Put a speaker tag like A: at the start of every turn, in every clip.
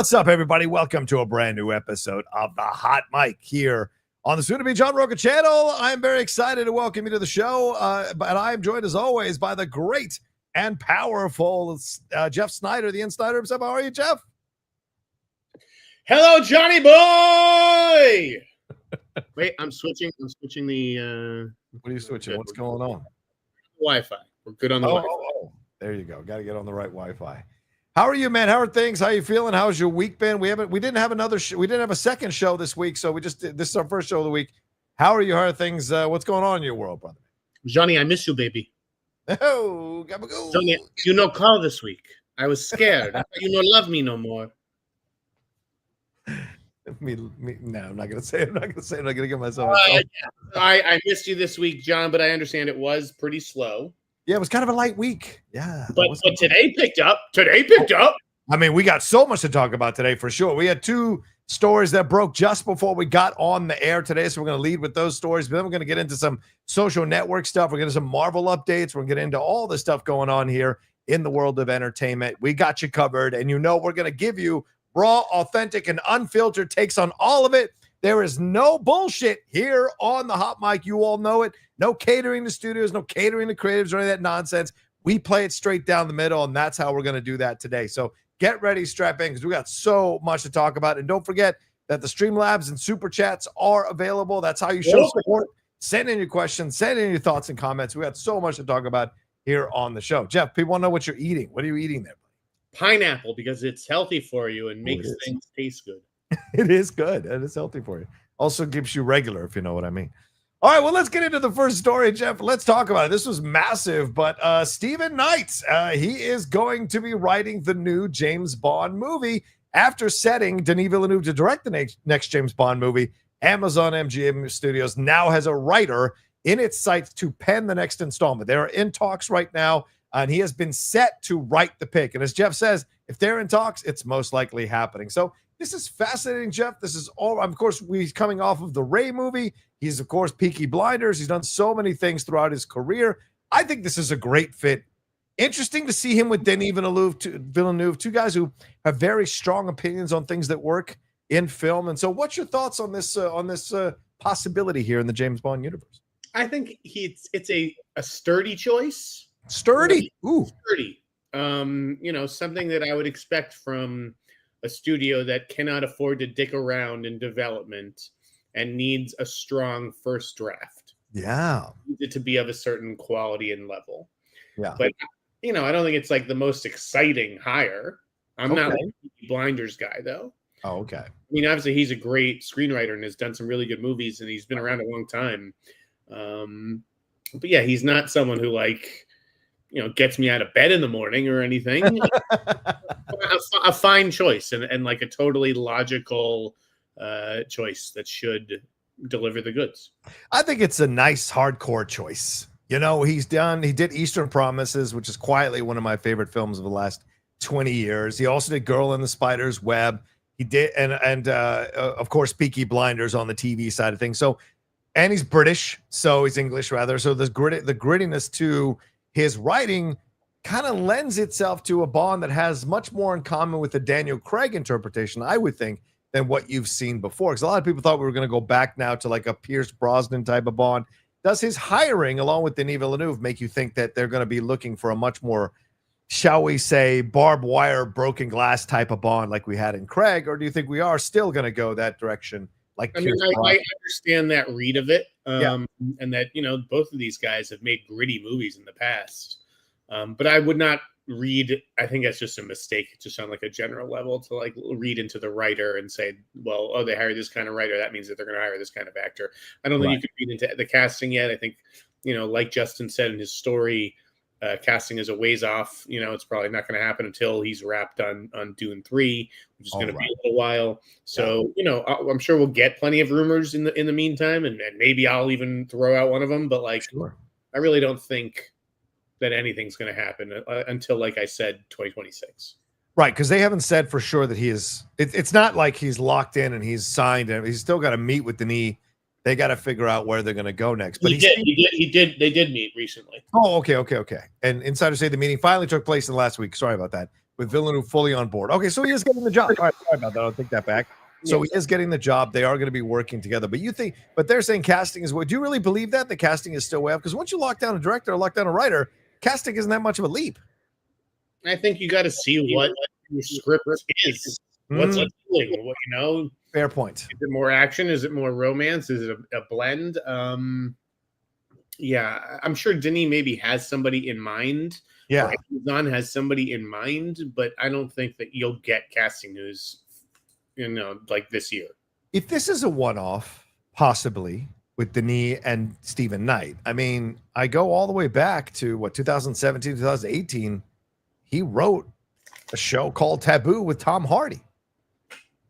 A: What's up, everybody? Welcome to a brand new episode of the Hot Mic here on the soon-to-be John Rocha channel. I'm very excited to welcome you to the show, and I am joined, as always, by the great and powerful Jeff Sneider, the Sneider himself. How are you, Jeff?
B: Hello, Johnny boy! Wait, I'm switching the...
A: What are you switching? What's going on?
B: Wi-Fi. We're good on the Wi-Fi.
A: Oh, there you go. Got to get on the right Wi-Fi. How are you, man? How are things? How are you feeling? How's your week been? We didn't have a second show this week, so this is our first show of the week. How are you? How are things? What's going on in your world, brother?
B: Johnny, I miss you, baby.
A: Oh, gabagoo.
B: Johnny, you no call this week. I was scared. I thought you no love me no more.
A: No, I'm not gonna say it. I'm not gonna get myself.
B: I missed you this week, John, but I understand it was pretty slow.
A: Yeah, it was kind of a light week. Yeah,
B: but today picked up.
A: I mean, we got so much to talk about today for sure. We had two stories that broke just before we got on the air today, so we're going to lead with those stories. But then we're going to get into some social network stuff. We're going to get some Marvel updates. We're going to get into all the stuff going on here in the world of entertainment. We got you covered, and we're going to give you raw, authentic, and unfiltered takes on all of it. There is no bullshit here on the Hot Mic. You all know it. No catering to studios, no catering to creatives or any of that nonsense. We play it straight down the middle, and that's how we're going to do that today. So get ready, strap in, because we got so much to talk about. And don't forget that the Streamlabs and Superchats are available. That's how you show support. Send in your questions. Send in your thoughts and comments. We got so much to talk about here on the show. Jeff, people want to know what you're eating. What are you eating there?
B: Pineapple, because it's healthy for you and makes things taste good.
A: It is good. It is healthy for you. Also gives you regular, if you know what I mean. All right, well, let's get into the first story, Jeff. Let's talk about it. This was massive, but Steven Knight, he is going to be writing the new James Bond movie after setting Denis Villeneuve to direct the next James Bond movie. Amazon MGM Studios now has a writer in its sights to pen the next installment. They are in talks right now, and he has been set to write the pick. And as Jeff says, if they're in talks, it's most likely happening. So this is fascinating, Jeff. This is all, of course, he's coming off of the Ray movie. He's, of course, Peaky Blinders. He's done so many things throughout his career. I think this is a great fit. Interesting to see him with Denis Villeneuve, two guys who have very strong opinions on things that work in film. And so what's your thoughts on this possibility here in the James Bond universe?
B: I think it's a sturdy choice.
A: Sturdy? Ooh.
B: Sturdy. Something that I would expect from a studio that cannot afford to dick around in development and needs a strong first draft.
A: Yeah.
B: Needs it to be of a certain quality and level.
A: Yeah.
B: But, I don't think it's like the most exciting hire. I'm not like a Blinders guy, though.
A: Oh, okay.
B: I mean, obviously, he's a great screenwriter and has done some really good movies, and he's been around a long time. But yeah, he's not someone who gets me out of bed in the morning or anything. a fine choice and like a totally logical choice that should deliver the goods.
A: I think it's a nice hardcore choice. He did Eastern Promises, which is quietly one of my favorite films of the last 20 years. He also did Girl in the Spider's Web. He did, and of course, Peaky Blinders on the TV side of things. So, and he's British, so he's English rather. So the grittiness to his writing kind of lends itself to a Bond that has much more in common with the Daniel Craig interpretation, I would think, than what you've seen before. Because a lot of people thought we were going to go back now to like a Pierce Brosnan type of Bond. Does his hiring, along with Denis Villeneuve, make you think that they're going to be looking for a much more, shall we say, barbed wire, broken glass type of Bond like we had in Craig? Or do you think we are still going to go that direction? I
B: understand that read of it. And that, both of these guys have made gritty movies in the past. But I would not read, I think that's just a mistake just on like a general level to like read into the writer and say, well, they hired this kind of writer. That means that they're going to hire this kind of actor. I don't think you could read into the casting yet. I think, like Justin said in his story, casting is a ways off. It's probably not going to happen until he's wrapped on Dune 3, which is going to be a little while. So, I'm sure we'll get plenty of rumors in the meantime, and maybe I'll even throw out one of them. But I really don't think that anything's going to happen until, like I said, 2026.
A: Right, because they haven't said for sure that he is. It's not like he's locked in and he's signed, and he's still got to meet with Denis. They got to figure out where they're going to go next. But
B: he did. They did meet recently.
A: Oh, okay. And insiders say the meeting finally took place in the last week. Sorry about that. with Villeneuve fully on board. Okay, so he is getting the job. All right, sorry about that. I'll take that back. So he is getting the job. They are going to be working together. But they're saying casting is what. Do you really believe that the casting is still way up? Because once you lock down a director or lock down a writer, casting isn't that much of a leap.
B: I think you got to see what your script is. What's appealing? What, you know?
A: Fair point.
B: Is it more action? Is it more romance? Is it a blend? Yeah, I'm sure Denis maybe has somebody in mind.
A: Yeah,
B: Amazon has somebody in mind, but I don't think that you'll get casting news, like this year.
A: If this is a one-off, possibly with Denis and Stephen Knight. I mean, I go all the way back to 2017, 2018. He wrote a show called Taboo with Tom Hardy.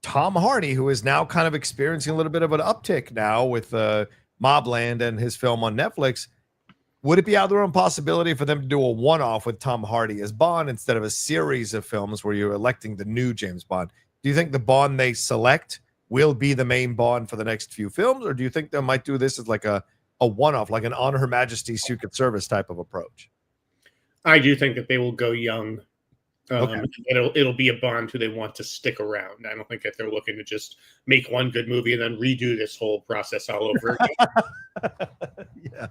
A: Tom Hardy, who is now kind of experiencing a little bit of an uptick now with Mobland and his film on Netflix. Would it be out there a possibility for them to do a one-off with Tom Hardy as Bond instead of a series of films where you're electing the new James Bond? Do you think the Bond they select will be the main Bond for the next few films, or do you think they might do this as like a one-off, like an On Her Majesty's Secret Service type of approach?
B: I do think that they will go young.
A: Okay.
B: It'll be a Bond who they want to stick around. I don't think that they're looking to just make one good movie and then redo this whole process all over again.
A: Yeah,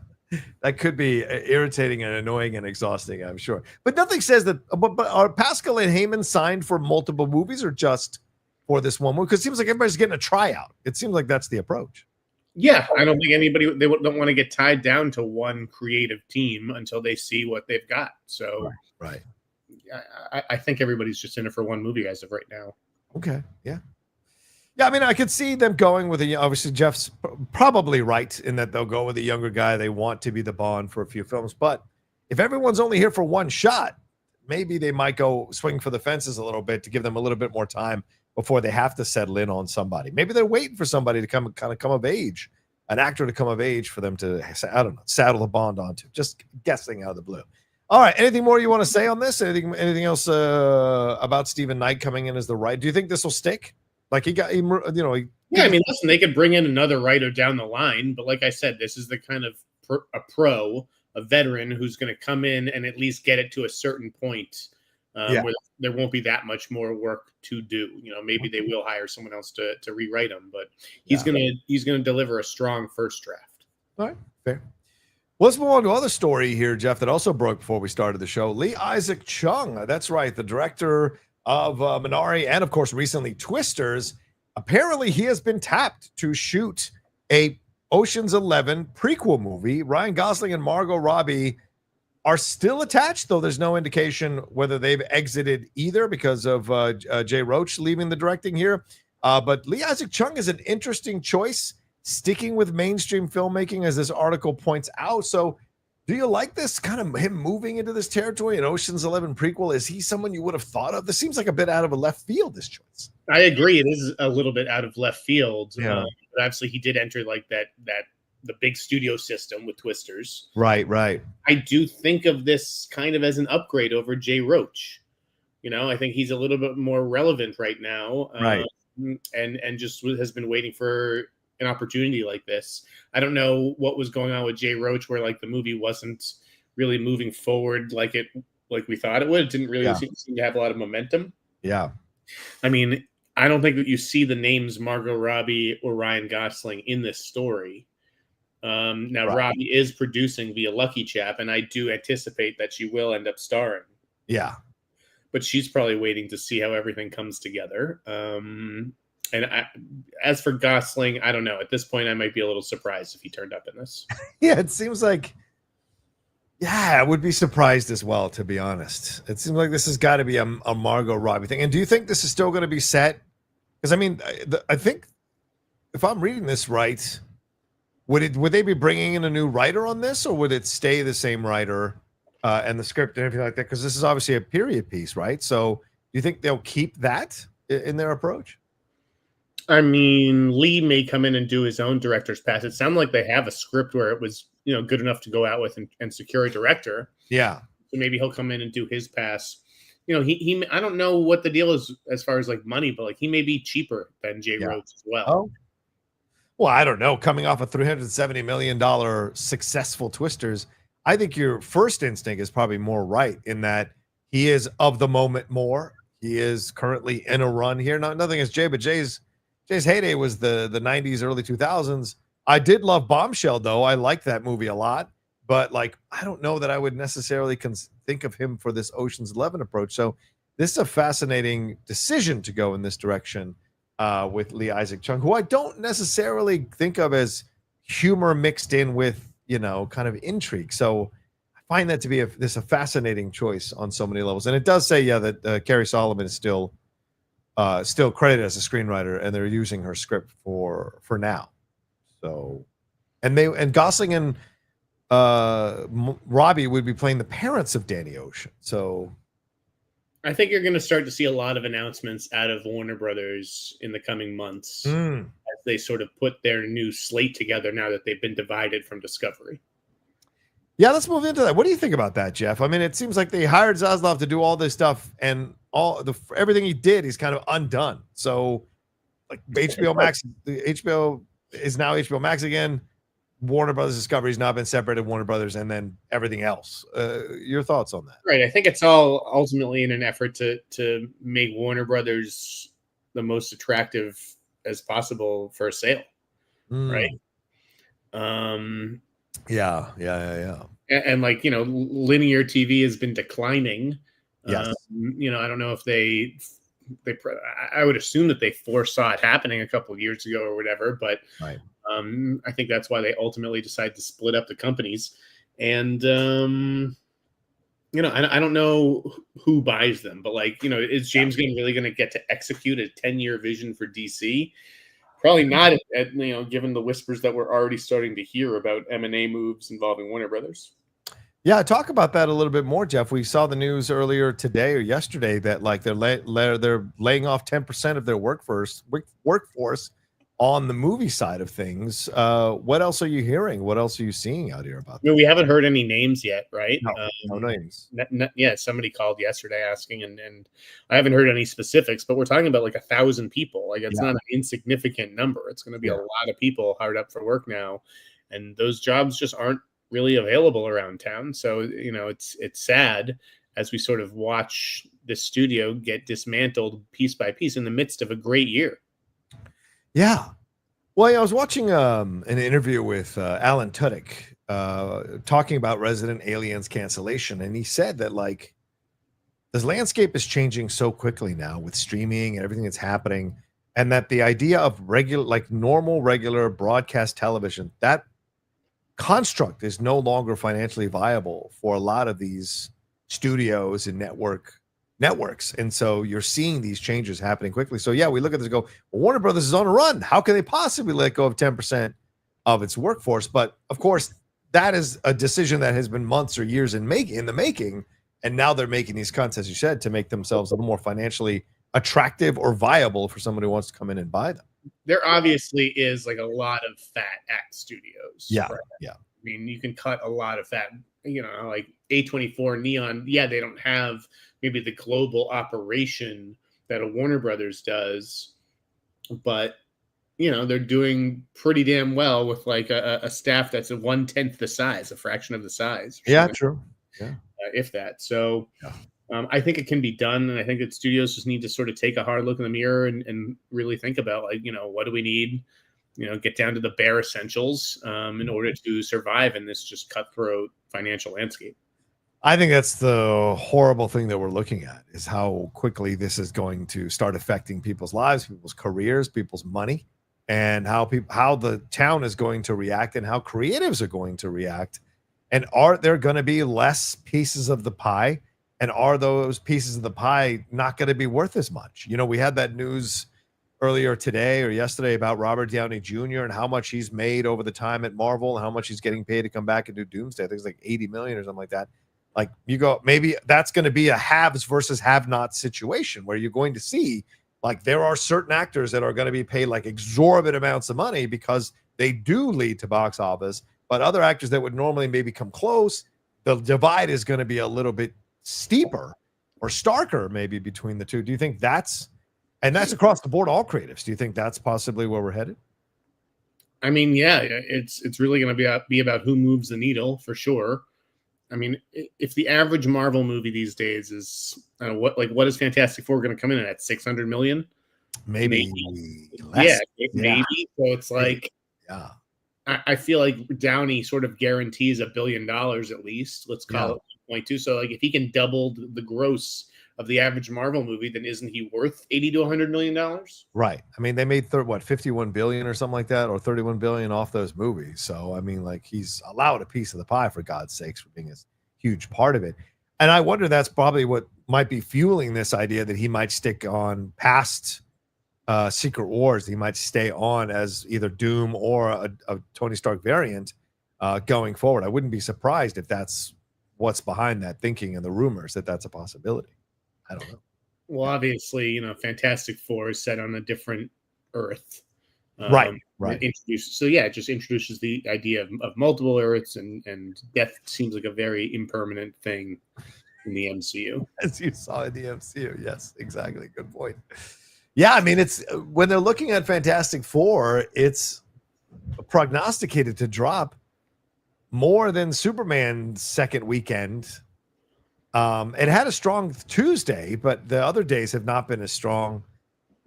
A: that could be irritating and annoying and exhausting, I'm sure. But nothing says that. But are Pascal and Heyman signed for multiple movies or just for this one movie? Because it seems like everybody's getting a tryout. It seems like that's the approach.
B: Yeah, I don't think they don't want to get tied down to one creative team until they see what they've got. So,
A: right.
B: I think everybody's just in it for one movie as of right now.
A: Okay. Yeah. I mean, I could see them going with obviously Jeff's probably right in that they'll go with a younger guy. They want to be the Bond for a few films, but if everyone's only here for one shot, maybe they might go swing for the fences a little bit to give them a little bit more time before they have to settle in on somebody. Maybe they're waiting for somebody to come of age, an actor to come of age for them to, I don't know, saddle the Bond onto. Just guessing out of the blue. All right. Anything more you want to say on this? Anything else about Stephen Knight coming in as the right? Do you think this will stick? Like yeah, I mean,
B: listen, they could bring in another writer down the line, but like I said, this is the kind of a veteran who's going to come in and at least get it to a certain point where there won't be that much more work to do. Maybe they will hire someone else to rewrite them, but he's gonna deliver a strong first draft.
A: All right, fair. Let's move on to another story here, Jeff, that also broke before we started the show. Isaac Chung, that's right, the director of Minari and, of course, recently Twisters. Apparently, he has been tapped to shoot a Ocean's 11 prequel movie. Ryan Gosling and Margot Robbie are still attached, though there's no indication whether they've exited either because of Jay Roach leaving the directing here. But Isaac Chung is an interesting choice, sticking with mainstream filmmaking, as this article points out. So do you like this kind of him moving into this territory, an Ocean's 11 prequel? Is he someone you would have thought of? This seems like a bit out of a left field, this choice.
B: I agree. It is a little bit out of left field.
A: Yeah.
B: But obviously he did enter like the big studio system with Twisters.
A: Right.
B: I do think of this kind of as an upgrade over Jay Roach. I think he's a little bit more relevant right now.
A: Right.
B: And just has been waiting for an opportunity like this. I don't know what was going on with Jay Roach, where like the movie wasn't really moving forward like we thought it would. It didn't really seem to have a lot of momentum.
A: Yeah.
B: I mean, I don't think that you see the names Margot Robbie or Ryan Gosling in this story. Now Robbie is producing via Lucky Chap, and I do anticipate that she will end up starring.
A: Yeah.
B: But she's probably waiting to see how everything comes together. As for Gosling, I don't know. At this point, I might be a little surprised if he turned up in this.
A: Yeah, it seems like, I would be surprised as well, to be honest. It seems like this has got to be a Margot Robbie thing. And do you think this is still going to be set? Because, I mean, I think if I'm reading this right, would they be bringing in a new writer on this, or would it stay the same writer and the script and everything like that? Because this is obviously a period piece, right? So do you think they'll keep that in their approach?
B: I mean, Lee may come in and do his own director's pass. It sounded like they have a script where it was, good enough to go out with and secure a director.
A: Yeah.
B: So maybe he'll come in and do his pass. He I don't know what the deal is as far as like money, but like he may be cheaper than Jay Roach as well.
A: Oh. Well, I don't know. Coming off a $370 million successful Twisters, I think your first instinct is probably more right in that he is of the moment more. He is currently in a run here. Nothing against Jay, but Jay's heyday was the 90s, early 2000s. I did love Bombshell, though. I liked that movie a lot. But, like, I don't know that I would necessarily think of him for this Ocean's 11 approach. So this is a fascinating decision to go in this direction with Lee Isaac Chung, who I don't necessarily think of as humor mixed in with, kind of intrigue. So I find that to be a fascinating choice on so many levels. And it does say, that Carrie Solomon is still credited as a screenwriter, and they're using her script for now. So, and Gosling and Robbie would be playing the parents of Danny Ocean. So
B: I think you're going to start to see a lot of announcements out of Warner Brothers in the coming months as they sort of put their new slate together now that they've been divided from Discovery.
A: Yeah, let's move into that. What do you think about that, Jeff? I mean, it seems like they hired Zaslav to do all this stuff, and everything he did, he's kind of undone. So, like HBO Max, the HBO is now HBO Max again. Warner Brothers Discovery's now been separated, Warner Brothers, and then everything else. Your thoughts on that?
B: Right. I think it's all ultimately in an effort to make Warner Brothers the most attractive as possible for a sale. Right.
A: Yeah.
B: And like, linear TV has been declining.
A: Yes.
B: I don't know if I would assume that they foresaw it happening a couple of years ago or whatever, but
A: right.
B: I think that's why they ultimately decided to split up the companies. And, I don't know who buys them, but is James Gunn really going to get to execute a 10-year vision for DC? Probably not, given the whispers that we're already starting to hear about M&A moves involving Warner Brothers.
A: Yeah, talk about that a little bit more, Jeff. We saw the news earlier today or yesterday that they're laying off 10% of their workforce on the movie side of things. What else are you hearing? What else are you seeing out here about that?
B: We haven't heard any names yet, right?
A: No names.
B: Somebody called yesterday asking, and I haven't heard any specifics, but we're talking about like 1,000 people. Like it's not an insignificant number. It's going to be a lot of people hard up for work now, and those jobs just aren't really available around town. So it's sad as we sort of watch the studio get dismantled piece by piece in the midst of a great year.
A: Yeah. Well, I was watching an interview with Alan Tudyk talking about Resident Aliens cancellation, and he said that this landscape is changing so quickly now with streaming and everything that's happening, and that the idea of regular broadcast television, that construct is no longer financially viable for a lot of these studios and networks. And so you're seeing these changes happening quickly. So we look at this and go, well, Warner Brothers is on a run. How can they possibly let go of 10% of its workforce? But of course, that is a decision that has been months or years in the making. And now they're making these cuts, as you said, to make themselves a little more financially attractive or viable for someone who wants to come in and buy them.
B: There obviously is like a lot of fat at studios.
A: Yeah.
B: Right?
A: Yeah.
B: I mean, you can cut a lot of fat, like A24, Neon. Yeah, they don't have maybe the global operation that a Warner Brothers does, but they're doing pretty damn well with like a staff that's 1/10 the size, a fraction of the size.
A: Yeah, true. Yeah,
B: if that. So, I think it can be done, and I think that studios just need to sort of take a hard look in the mirror and really think about what do we need. Get down to the bare essentials in order to survive in this just cutthroat financial landscape.
A: I think that's the horrible thing that we're looking at, is how quickly this is going to start affecting people's lives, people's careers, people's money, and how the town is going to react and how creatives are going to react. And are there going to be less pieces of the pie? And are those pieces of the pie not going to be worth as much? We had that news earlier today or yesterday about Robert Downey Jr. and how much he's made over the time at Marvel and how much he's getting paid to come back and do Doomsday. I think it's like 80 million or something like that. Like you go, maybe that's going to be a haves versus have-not situation where you're going to see like there are certain actors that are going to be paid like exorbitant amounts of money because they do lead to box office, but other actors that would normally maybe come close, the divide is going to be a little bit steeper or starker maybe between the two. Do you think that's across the board, all creatives? Do you think that's possibly where we're headed?
B: I mean, yeah, it's really going to be about who moves the needle for sure. I mean, if the average Marvel movie these days is what is Fantastic Four going to come in at 600 million?
A: Maybe
B: Yeah,
A: less.
B: maybe. So it's like,
A: yeah.
B: I feel like Downey sort of guarantees $1 billion at least. Let's call it 1.2. So like, if he can double the gross of the average Marvel movie, then isn't he worth $80 to $100 million?
A: Right. I mean, they made 51 billion or something like that, or 31 billion off those movies. So I mean, like, he's allowed a piece of the pie, for God's sakes, for being a huge part of it. And I wonder that's probably what might be fueling this idea that he might stick on past Secret Wars. He might stay on as either Doom or a Tony Stark variant going forward. I wouldn't be surprised if that's what's behind that thinking and the rumors that that's a possibility. I don't know.
B: Well, obviously, Fantastic Four is set on a different Earth.
A: Right.
B: It just introduces the idea of multiple Earths, and death seems like a very impermanent thing in the MCU.
A: As you saw in the MCU. Yes, exactly. Good point. Yeah, I mean, it's when they're looking at Fantastic Four, it's prognosticated to drop more than Superman's second weekend. It had a strong Tuesday, but the other days have not been as strong.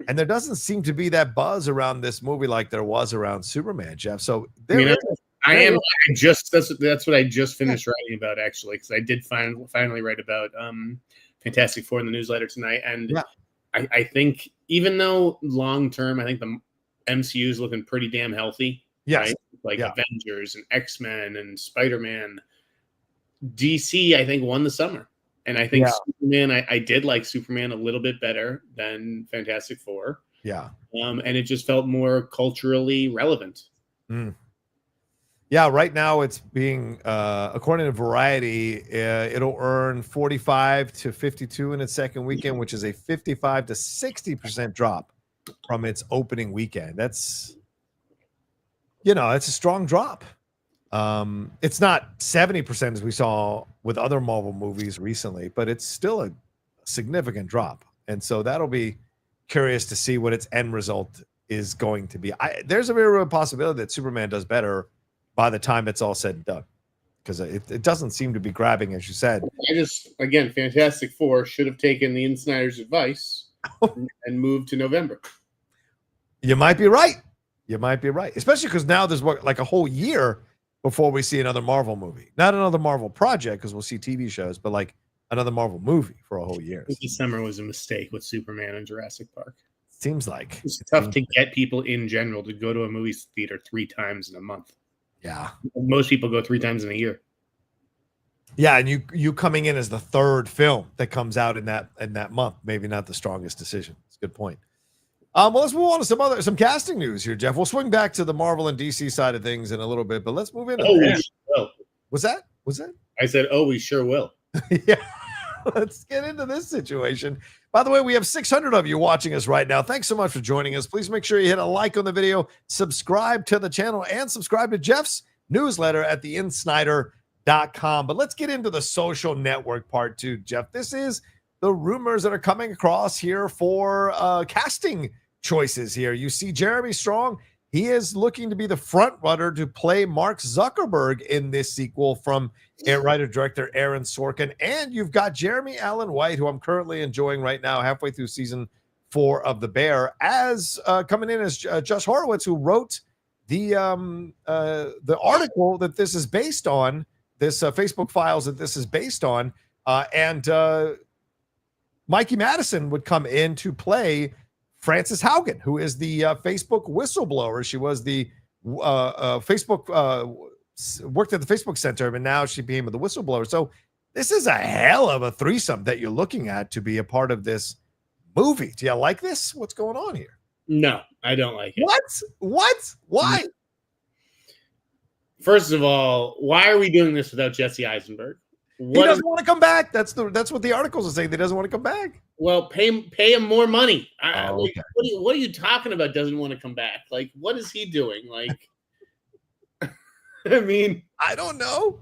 A: And there doesn't seem to be that buzz around this movie like there was around Superman, Jeff. So that's
B: what I just finished writing about, actually, because I did finally write about Fantastic Four in the newsletter tonight. And I think, even though long term, I think the MCU is looking pretty damn healthy.
A: Yes.
B: Right? Avengers and X-Men and Spider-Man. DC, I think, won the summer. And I think Superman, I did like Superman a little bit better than Fantastic Four.
A: Yeah.
B: And it just felt more culturally relevant.
A: Mm. Yeah, right now it's being, according to Variety, it'll earn 45 to 52 in its second weekend, which is a 55 to 60% drop from its opening weekend. That's, it's a strong drop. It's not 70% as we saw with other Marvel movies recently, but it's still a significant drop. And so that'll be curious to see what its end result is going to be. There's a very real possibility that Superman does better by the time it's all said and done, because it doesn't seem to be grabbing, as you said.
B: Fantastic Four should have taken the Snyder's advice and moved to November.
A: You might be right. Especially because now there's like a whole year before we see another Marvel movie. Not another Marvel project, because we'll see TV shows, but like another Marvel movie for a whole year.
B: This summer was a mistake with Superman and Jurassic Park.
A: Seems like.
B: It's tough to get people in general to go to a movie theater 3 times in a month.
A: Yeah.
B: Most people go 3 times in a year.
A: Yeah, and you coming in as the third film that comes out in that month, maybe not the strongest decision. It's a good point. Well, let's move on to some casting news here, Jeff. We'll swing back to the Marvel and DC side of things in a little bit, but let's move into What's that?
B: I said, we sure will.
A: Yeah. Let's get into this situation. By the way, we have 600 of you watching us right now. Thanks so much for joining us. Please make sure you hit a like on the video, subscribe to the channel, and subscribe to Jeff's newsletter at theinsnider.com. But let's get into the social network part too, Jeff. This is the rumors that are coming across here for casting choices here. You see Jeremy Strong. He is looking to be the front runner to play Mark Zuckerberg in this sequel from writer-director Aaron Sorkin. And you've got Jeremy Allen White, who I'm currently enjoying right now, halfway through season 4 of The Bear, as coming in as Josh Horowitz, who wrote the article that this is based on, this Facebook files that this is based on, and Mikey Madison would come in to play Frances Haugen, who is the Facebook whistleblower. She was the Facebook worked at the Facebook Center, and now she became the whistleblower. So this is a hell of a threesome that you're looking at to be a part of this movie. Do you like this? What's going on here?
B: No, I don't like it.
A: What? Why?
B: First of all, why are we doing this without Jesse Eisenberg?
A: He doesn't want to come back. That's what the articles are saying. He doesn't want to come back.
B: Well, pay him more money.
A: Okay.
B: What are you talking about? Doesn't want to come back? Like, what is he doing? Like, I mean,
A: I don't know.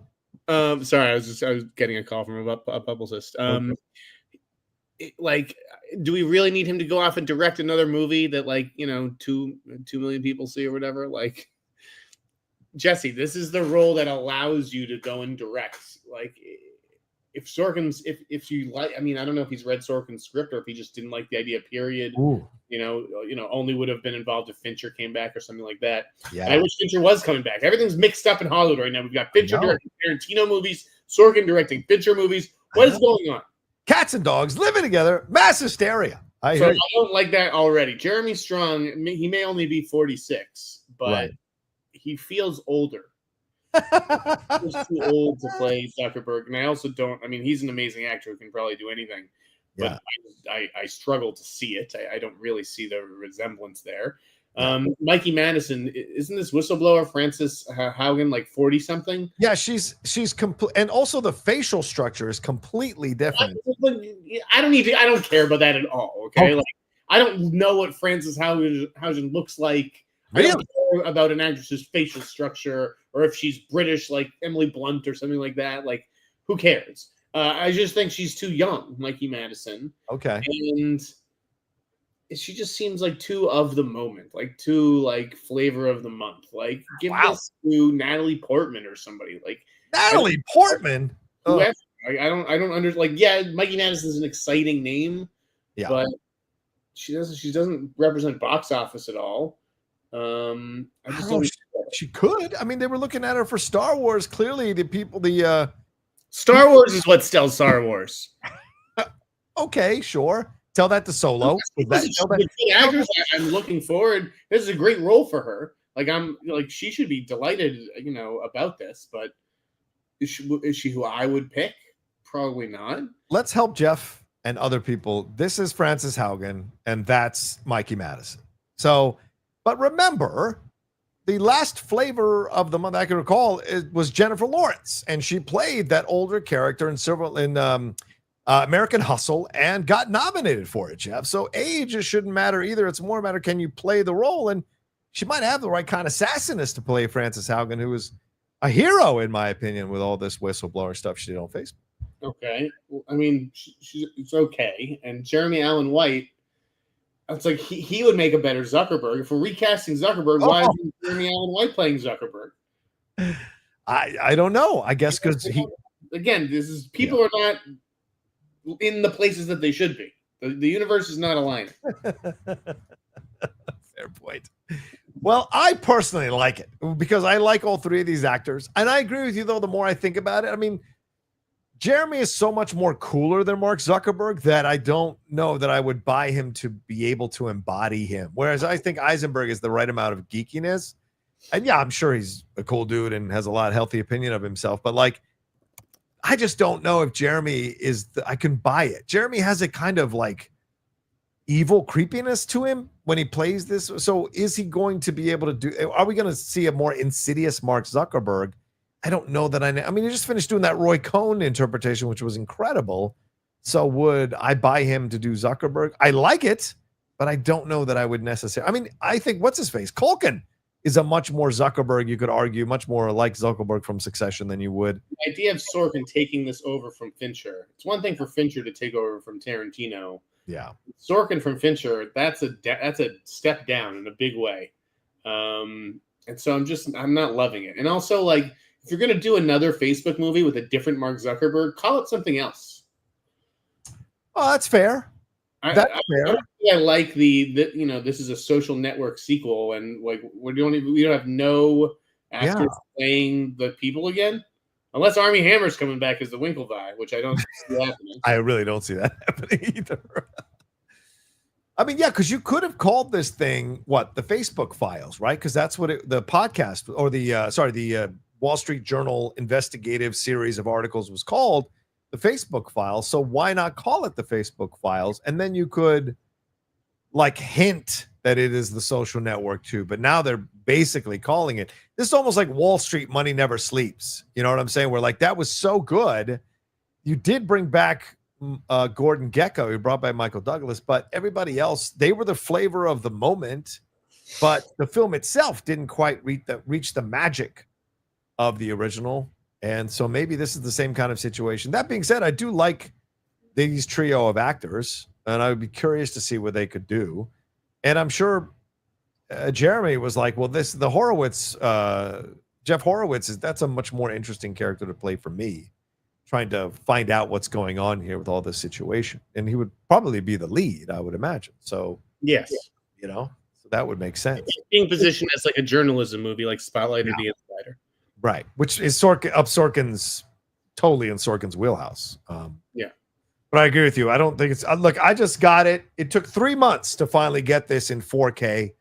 B: Sorry, I was getting a call from a publicist. Do we really need him to go off and direct another movie that 2 million people see or whatever? Like, Jesse, this is the role that allows you to go and direct. Like, if Sorkin's, if you like, I mean, I don't know if he's read Sorkin's script or if he just didn't like the idea, period.
A: Ooh.
B: Only would have been involved if Fincher came back or something like that.
A: Yeah.
B: And I wish Fincher was coming back. Everything's mixed up in Hollywood right now. We've got Fincher directing Tarantino movies, Sorkin directing Fincher movies. What is going on?
A: Cats and dogs living together, mass hysteria. I
B: don't like that already. Jeremy Strong, he may only be 46, but he feels older. He's too old to play Zuckerberg, and I also don't. I mean, he's an amazing actor who can probably do anything, but I struggle to see it. I don't really see the resemblance there. Mikey Madison, isn't this whistleblower Frances Haugen like 40 something?
A: Yeah, she's complete, and also the facial structure is completely different.
B: I don't care about that at all. Okay, like I don't know what Frances Haugen looks like.
A: Really?
B: I don't care about an actress's facial structure or if she's British like Emily Blunt or something like that. Like, who cares? I just think she's too young, Mikey Madison.
A: Okay.
B: And she just seems like too of the moment, like too like flavor of the month. Like, give this to Natalie Portman or somebody. Like
A: Natalie Portman.
B: Whoever. I don't understand. Like, yeah, Mikey Madison's an exciting name, but she doesn't represent box office at all. I just don't.
A: She could. I mean, they were looking at her for Star Wars. Clearly,
B: Star Wars is what sells Star Wars.
A: Okay, sure. Tell that to Solo.
B: I'm looking forward. This is a great role for her. Like, she should be delighted, about this. But is she who I would pick? Probably not.
A: Let's help Jeff and other people. This is Frances Haugen, and that's Mikey Madison. So. But remember, the last flavor of the month I can recall was Jennifer Lawrence, and she played that older character in American Hustle and got nominated for it, Jeff. So age shouldn't matter either. It's more a matter, can you play the role? And she might have the right kind of sassiness to play Frances Haugen, who is a hero, in my opinion, with all this whistleblower stuff she did on Facebook.
B: Okay. I mean, it's okay. And Jeremy Allen White, it's like he would make a better Zuckerberg. If we're recasting Zuckerberg, why isn't Jeremy Allen White playing Zuckerberg?
A: I don't know. I guess because
B: people are not in the places that they should be. The universe is not aligned.
A: Fair point. Well, I personally like it because I like all three of these actors. And I agree with you, though, the more I think about it. I mean, Jeremy is so much more cooler than Mark Zuckerberg that I don't know that I would buy him to be able to embody him. Whereas I think Eisenberg is the right amount of geekiness. And yeah, I'm sure he's a cool dude and has a lot of healthy opinion of himself. But like, I just don't know if Jeremy I can buy it. Jeremy has a kind of like evil creepiness to him when he plays this. So is he going to be able to do, are we going to see a more insidious Mark Zuckerberg? I don't know that I mean, he just finished doing that Roy Cohn interpretation, which was incredible. So would I buy him to do Zuckerberg? I like it, but I don't know that I would necessarily. I mean, I think what's his face? Culkin is a much more Zuckerberg, you could argue, much more like Zuckerberg from Succession than you would.
B: The idea of Sorkin taking this over from Fincher. It's one thing for Fincher to take over from Tarantino.
A: Yeah.
B: Sorkin from Fincher, that's a step down in a big way. And so I'm not loving it. And also, like, if you're going to do another Facebook movie with a different Mark Zuckerberg, call it something else.
A: Oh, that's fair. That's fair.
B: I like the this is a social network sequel, and like we don't have no actors playing the people again, unless Armie Hammer's coming back as the Winklevi, which I don't see happening.
A: I really don't see that happening either. I mean, yeah, because you could have called this thing the Facebook Files, right? Because that's what the podcast or the Wall Street Journal investigative series of articles was called, the Facebook Files. So why not call it the Facebook Files? And then you could like hint that it is the social network too. But now they're basically calling it. This is almost like Wall Street Money Never Sleeps. You know what I'm saying? Where like that was so good. You did bring back Gordon Gekko, who brought by Michael Douglas, but everybody else, they were the flavor of the moment. But the film itself didn't quite reach the magic of the original. And so maybe this is the same kind of situation. That being said, I do like these trio of actors, and I would be curious to see what they could do. And I'm sure Jeremy was like, well, the Horowitz Jeff Horowitz that's a much more interesting character to play for me, trying to find out what's going on here with all this situation. And he would probably be the lead, I would imagine. So
B: yes,
A: so that would make sense.
B: It's being positioned as like a journalism movie, like Spotlight or The Insider.
A: Right, which is Sorkin's totally in Sorkin's wheelhouse. But I agree with you. I don't think it's look. I just got it. It took 3 months to finally get this in 4K.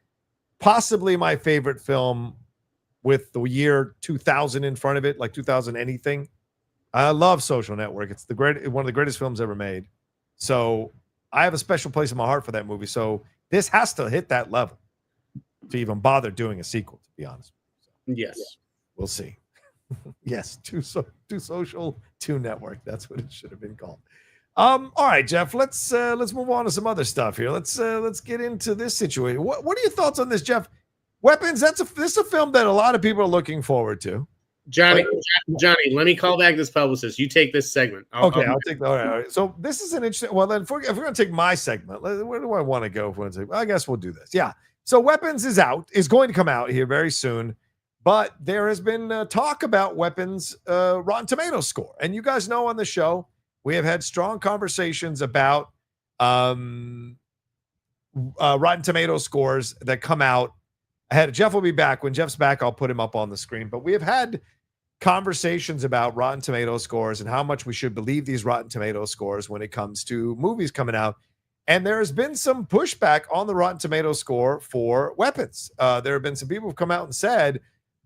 A: Possibly my favorite film with the year 2000 in front of it, like 2000 anything. I love Social Network. It's one of the greatest films ever made. So I have a special place in my heart for that movie. So this has to hit that level to even bother doing a sequel, to be honest.
B: Yes.
A: We'll see. Yes, too social, too network. That's what it should have been called. All right, Jeff. Let's move on to some other stuff here. Let's get into this situation. What are your thoughts on this, Jeff? Weapons. This is a film that a lot of people are looking forward to.
B: Johnny, let me call back this publicist. You take this segment.
A: I'll take that. All right. So this is an interesting. Well, then, if we're going to take my segment, where do I want to go? I guess we'll do this. Yeah. So Weapons is going to come out here very soon. But there has been talk about Weapons' Rotten Tomatoes score. And you guys know on the show, we have had strong conversations about Rotten Tomatoes scores that come out. Jeff will be back. When Jeff's back, I'll put him up on the screen. But we have had conversations about Rotten Tomatoes scores and how much we should believe these Rotten Tomatoes scores when it comes to movies coming out. And there has been some pushback on the Rotten Tomatoes score for Weapons. There have been some people who've come out and said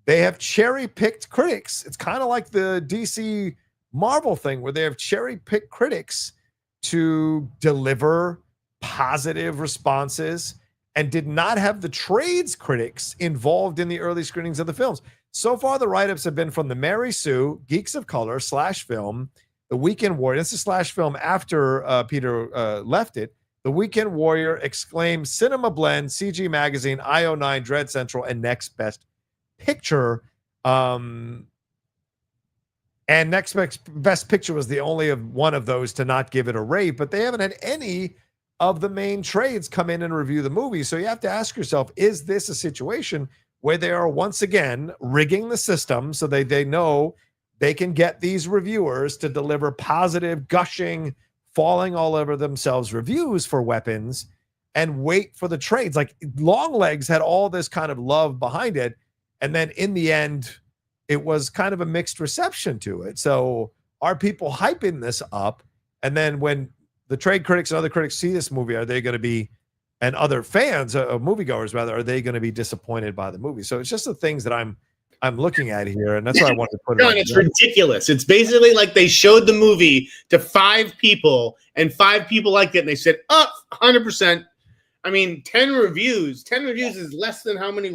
A: they have cherry-picked critics. It's kind of like the DC Marvel thing where they have cherry-picked critics to deliver positive responses and did not have the trades critics involved in the early screenings of the films. So far, the write-ups have been from the Mary Sue, Geeks of Color, Slash Film, The Weekend Warrior. This is Slash Film after Peter left it. The Weekend Warrior, Exclaim, Cinema Blend, CG Magazine, IO9, Dread Central, and Next Best Picture. And Next Best Picture was the only one of those to not give it a rate, but they haven't had any of the main trades come in and review the movie. So you have to ask yourself, is this a situation where they are once again rigging the system so they know they can get these reviewers to deliver positive, gushing, falling all over themselves reviews for Weapons and wait for the trades? Like Longlegs had all this kind of love behind it. And then in the end, it was kind of a mixed reception to it. So are people hyping this up? And then when the trade critics and other critics see this movie, are they going to be, and other fans, moviegoers rather, are they going to be disappointed by the movie? So it's just the things that I'm looking at here, and that's why I wanted to put it on.
B: It's ridiculous. It's basically like they showed the movie to 5 people, and 5 people liked it, and they said, 100%. I mean, 10 reviews. 10 reviews is less than how many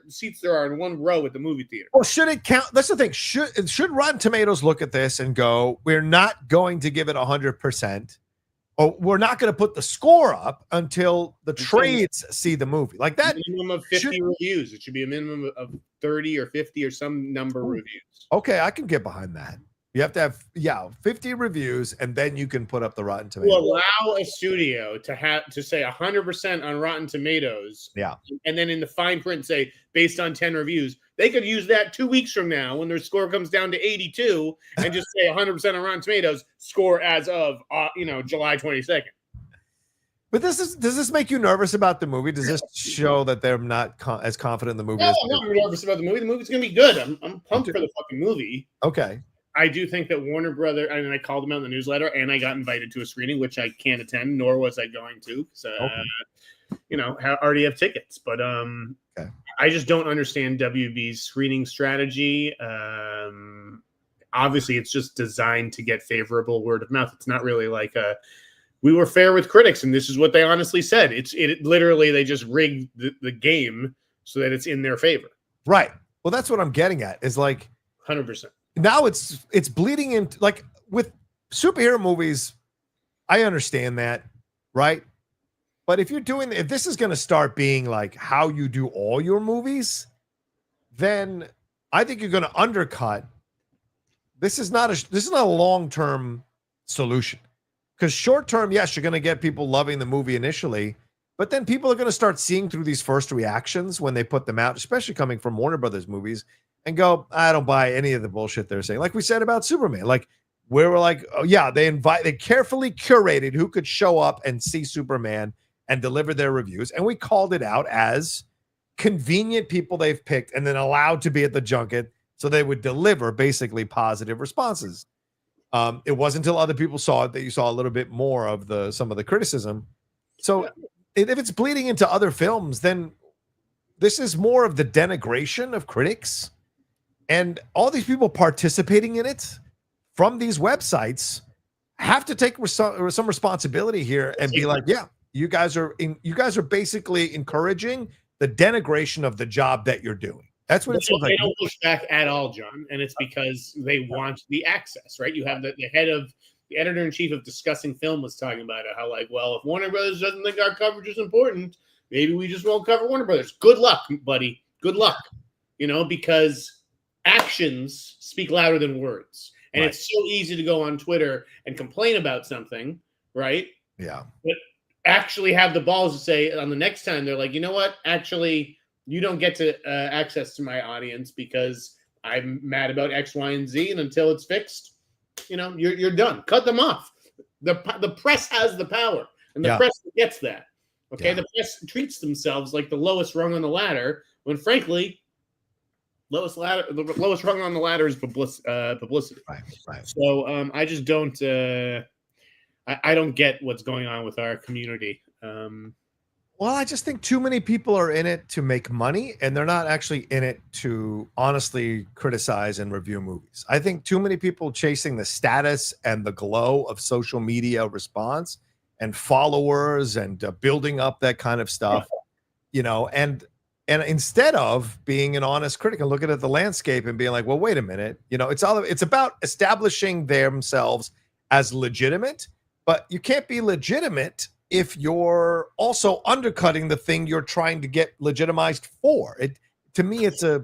B: seats there are in one row at the movie theater.
A: Well, should it count? That's the thing. Should Rotten Tomatoes look at this and go, we're not going to give it 100%, or we're not going to put the score up until the trades see the movie? Like that.
B: Minimum of 50 reviews. It should be a minimum of 30 or 50 or some number of reviews.
A: Okay, I can get behind that. You have to have 50 reviews, and then you can put up the Rotten Tomatoes.
B: To allow a studio to say 100% on Rotten Tomatoes, and then in the fine print say based on 10 reviews, they could use that 2 weeks from now when their score comes down to 82, and just say 100% on Rotten Tomatoes score as of July 22nd.
A: But does this make you nervous about the movie? Does this show that they're not as confident in the movie?
B: No, I'm not nervous about the movie. The movie's gonna be good. I'm pumped for the fucking movie.
A: Okay.
B: I do think that Warner Brothers, and I called them out in the newsletter, and I got invited to a screening, which I can't attend, nor was I going to, because I already have tickets. But I just don't understand WB's screening strategy. Obviously, it's just designed to get favorable word of mouth. It's not really like we were fair with critics, and this is what they honestly said. It literally, they just rigged the game so that it's in their favor.
A: Right. Well, that's what I'm getting at. Is like
B: 100%.
A: Now it's bleeding into, like, with superhero movies, I understand that, right? But if this is going to start being like how you do all your movies, then I think you're going to undercut. This is not a long-term solution, because short-term, yes, you're going to get people loving the movie initially, but then people are going to start seeing through these first reactions when they put them out, especially coming from Warner Brothers movies. and go, I don't buy any of the bullshit they're saying. Like we said about Superman, like where we're like, oh yeah, they carefully curated who could show up and see Superman and deliver their reviews, and we called it out as convenient people they've picked and then allowed to be at the junket so they would deliver basically positive responses. It wasn't until other people saw it that you saw a little bit more of some of the criticism. So if it's bleeding into other films, then this is more of the denigration of critics, and all these people participating in it from these websites have to take some responsibility here and be like, yeah, you guys are basically encouraging the denigration of the job that you're doing. That's what it seems like.
B: They don't push back at all, John, and it's because they want the access, right? You have the head of the editor-in-chief of Discussing Film was talking about it, how like, well, if Warner Brothers doesn't think our coverage is important, maybe we just won't cover Warner Brothers. Good luck, buddy. Good luck. Because actions speak louder than words. And It's so easy to go on Twitter and complain about something, right?
A: Yeah.
B: But actually have the balls to say on the next time, they're like, you know what? Actually, you don't get to access to my audience because I'm mad about X, Y, and Z, and until it's fixed, you're done. Cut them off. The press has the power, and the press gets that. Okay, the press treats themselves like the lowest rung on the ladder, when frankly, the lowest rung on the ladder is publicity.
A: Right.
B: So I just don't. I don't get what's going on with our community.
A: Well, I just think too many people are in it to make money, and they're not actually in it to honestly criticize and review movies. I think too many people chasing the status and the glow of social media response and followers and building up that kind of stuff, and instead of being an honest critic and looking at the landscape and being like, well, wait a minute, it's about establishing themselves as legitimate, but you can't be legitimate if you're also undercutting the thing you're trying to get legitimized for. To me, it's a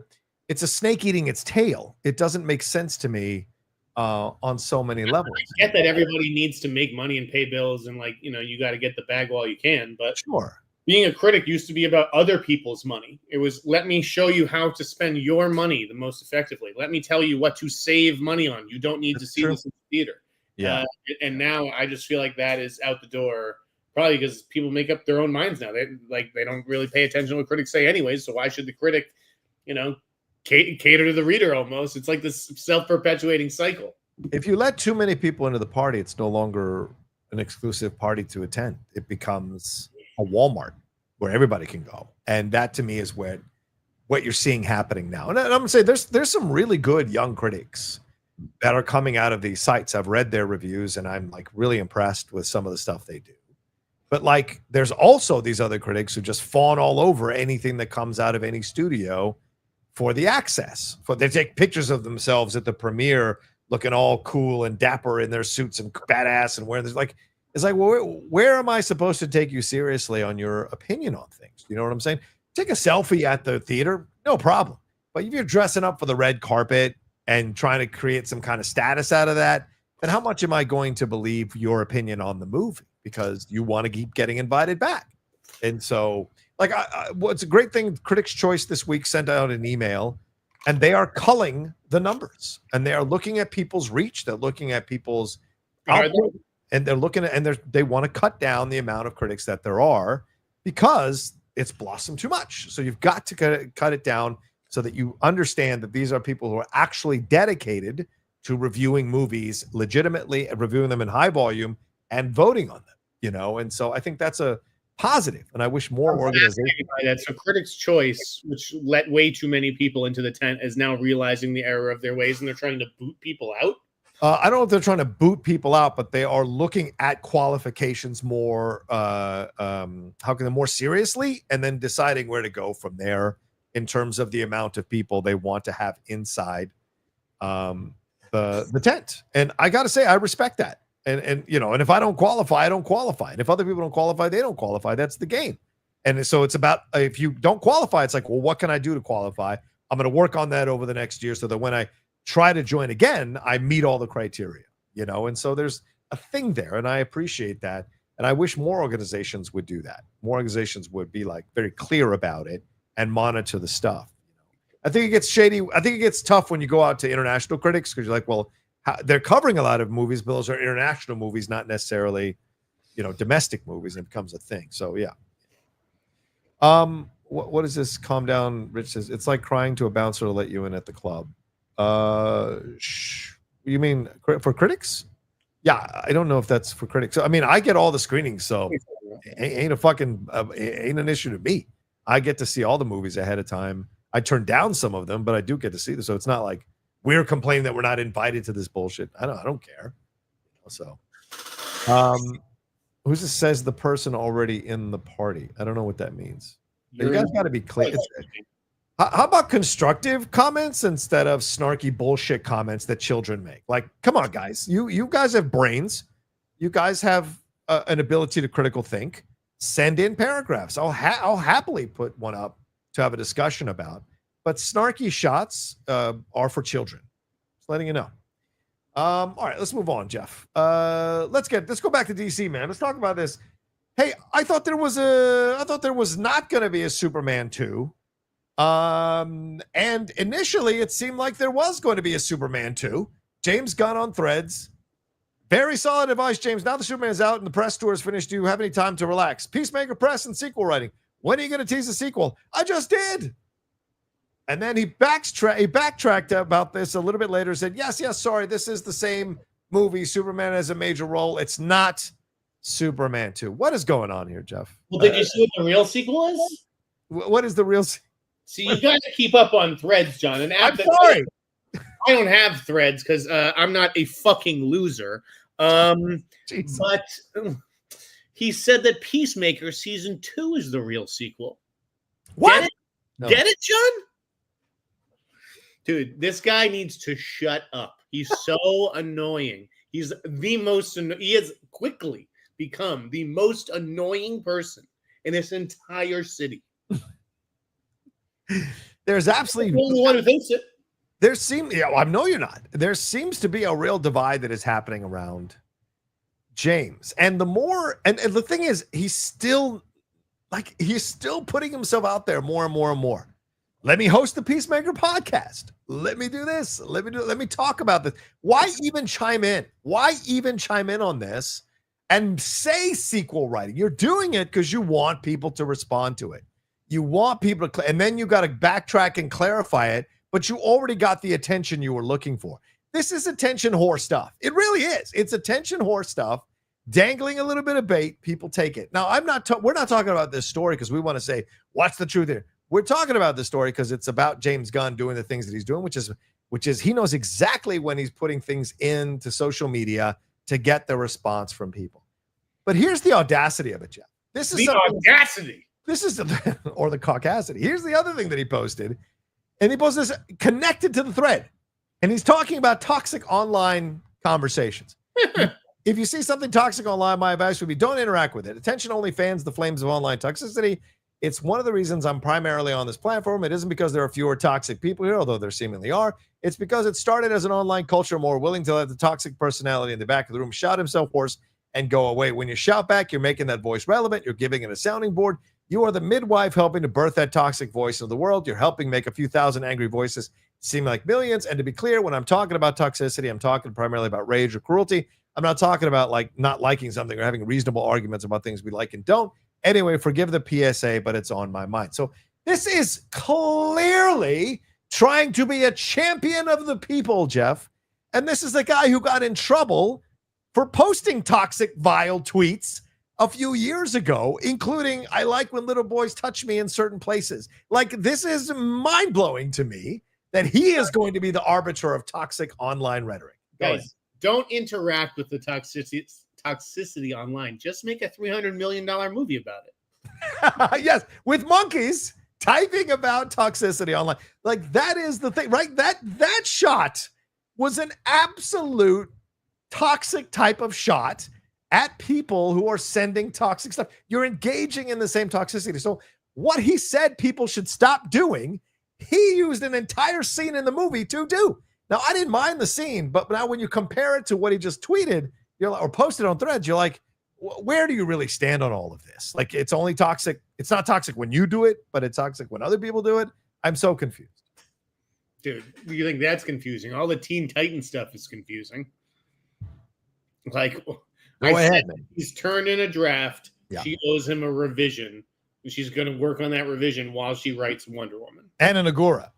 A: snake eating its tail. It doesn't make sense to me on so many levels.
B: I get that everybody needs to make money and pay bills, and you got to get the bag while you can. But
A: sure,
B: being a critic used to be about other people's money. It was, let me show you how to spend your money the most effectively. Let me tell you what to save money on. You don't need to see this in the theater.
A: Yeah,
B: and now I just feel like that is out the door. Probably because people make up their own minds now. They don't really pay attention to what critics say anyways. So why should the critic, cater to the reader almost? It's like this self-perpetuating cycle.
A: If you let too many people into the party, it's no longer an exclusive party to attend. It becomes a Walmart where everybody can go. And that to me is what you're seeing happening now. And I'm going to say there's some really good young critics that are coming out of these sites. I've read their reviews and I'm like really impressed with some of the stuff they do. But there's also these other critics who just fawn all over anything that comes out of any studio for the access. They take pictures of themselves at the premiere, looking all cool and dapper in their suits and badass, and it's like, well, where am I supposed to take you seriously on your opinion on things? You know what I'm saying? Take a selfie at the theater, no problem. But if you're dressing up for the red carpet and trying to create some kind of status out of that, then how much am I going to believe your opinion on the movie? Because you want to keep getting invited back. And so, it's a great thing. Critics' Choice this week sent out an email, and they are culling the numbers, and they are looking at people's reach. They're looking at people's output, and they're looking at, and they want to cut down the amount of critics that there are because it's blossomed too much. So you've got to cut it down so that you understand that these are people who are actually dedicated to reviewing movies legitimately and reviewing them in high volume and voting on them, and so I think that's a positive, and I wish more organizations.
B: So Critics' Choice, which let way too many people into the tent, is now realizing the error of their ways, and they're trying to boot people out.
A: I don't know if they're trying to boot people out, but they are looking at qualifications more, more seriously, and then deciding where to go from there in terms of the amount of people they want to have inside the tent. And I got to say, I respect that. And if I don't qualify, I don't qualify. And if other people don't qualify, they don't qualify. That's the game. And so it's about, if you don't qualify, it's like, well, what can I do to qualify? I'm going to work on that over the next year so that when I try to join again, I meet all the criteria, and so there's a thing there, and I appreciate that. And I wish more organizations would do that. More organizations would be very clear about it and monitor the stuff. I think it gets shady. I think it gets tough when you go out to international critics because you're like, well, they're covering a lot of movies, but those are international movies, not necessarily, domestic movies, and it becomes a thing. So yeah. What is this? Calm down, Rich says. It's like crying to a bouncer to let you in at the club. You mean for critics? Yeah, I don't know if that's for critics. I mean, I get all the screenings, so ain't an issue to me. I get to see all the movies ahead of time. I turn down some of them, but I do get to see them. So it's not like we're complaining that we're not invited to this bullshit. I don't care. So, who just says the person already in the party? I don't know what that means. You guys got to be clear. How about constructive comments instead of snarky bullshit comments that children make? Like, come on, guys. You guys have brains. You guys have an ability to critical think. Send in paragraphs. I'll happily put one up to have a discussion about. But snarky shots are for children. Just letting you know. All right, let's move on, Jeff. Let's go back to DC, man. Let's talk about this. Hey, I thought there was not going to be a Superman 2. And initially it seemed like there was going to be a Superman 2. James Gunn on Threads. Very solid advice, James. Now the Superman is out and the press tour is finished. Do you have any time to relax? Peacemaker press and sequel writing. When are you going to tease the sequel? I just did. And then he backtracked about this a little bit later. Said, yes, sorry, this is the same movie. Superman has a major role. It's not Superman 2. What is going on here, Jeff?
B: Well, did you see what the real sequel is?
A: What is the real sequel?
B: See, you got to keep up on Threads, John. And
A: I'm sorry.
B: I don't have Threads because I'm not a fucking loser. But he said that Peacemaker Season 2 is the real sequel.
A: What?
B: Get it? No. Get it, John? Dude, this guy needs to shut up. He's so annoying. He has quickly become the most annoying person in this entire city.
A: There's absolutely
B: the only one who thinks it.
A: I know you're not. There seems to be a real divide that is happening around James. And the more, and the thing is, he's still putting himself out there more and more and more. Let me host the Peacemaker podcast. Let me do this. Let me talk about this. Why even chime in? Why even chime in on this and say sequel writing? You're doing it because you want people to respond to it. You want people to, and then you got to backtrack and clarify it, but you already got the attention you were looking for. This is attention whore stuff. It really is. It's attention whore stuff. Dangling a little bit of bait, people take it. Now, we're not talking about this story because we want to say, what's the truth here? We're talking about this story because it's about James Gunn doing the things that he's doing, which is he knows exactly when he's putting things into social media to get the response from people. But here's the audacity of it, Jeff. This is the
B: audacity.
A: This is or the caucasity. Here's the other thing that he posted. And he posted this connected to the thread. And he's talking about toxic online conversations. If you see something toxic online, my advice would be don't interact with it. Attention only fans the flames of online toxicity. It's one of the reasons I'm primarily on this platform. It isn't because there are fewer toxic people here, although there seemingly are. It's because it started as an online culture more willing to let the toxic personality in the back of the room shout himself hoarse and go away. When you shout back, you're making that voice relevant. You're giving it a sounding board. You are the midwife helping to birth that toxic voice into the world. You're helping make a few thousand angry voices seem like millions. And to be clear, when I'm talking about toxicity, I'm talking primarily about rage or cruelty. I'm not talking about like not liking something or having reasonable arguments about things we like and don't. Anyway, forgive the PSA, but it's on my mind. So this is clearly trying to be a champion of the people, Jeff. And this is the guy who got in trouble for posting toxic, vile tweets a few years ago, including, I like when little boys touch me in certain places. Like, this is mind-blowing to me that he is going to be the arbiter of toxic online rhetoric.
B: Guys, don't interact with the toxicity online. Just make a $300 million movie about it.
A: Yes, with monkeys typing about toxicity online. Like, that is the thing, right? That shot was an absolute toxic type of shot at people who are sending toxic stuff. You're engaging in the same toxicity. So what he said people should stop doing, he used an entire scene in the movie to do. Now, I didn't mind the scene, but now when you compare it to what he just tweeted, or posted on Threads, you're like, where do you really stand on all of this? Like, it's only toxic. It's not toxic when you do it, but it's toxic when other people do it. I'm so confused.
B: Dude, you think that's confusing? All the Teen Titan stuff is confusing. Like,
A: Go ahead, man.
B: He's turned in a draft.
A: Yeah.
B: She owes him a revision. And she's going to work on that revision while she writes Wonder Woman.
A: And an Agora.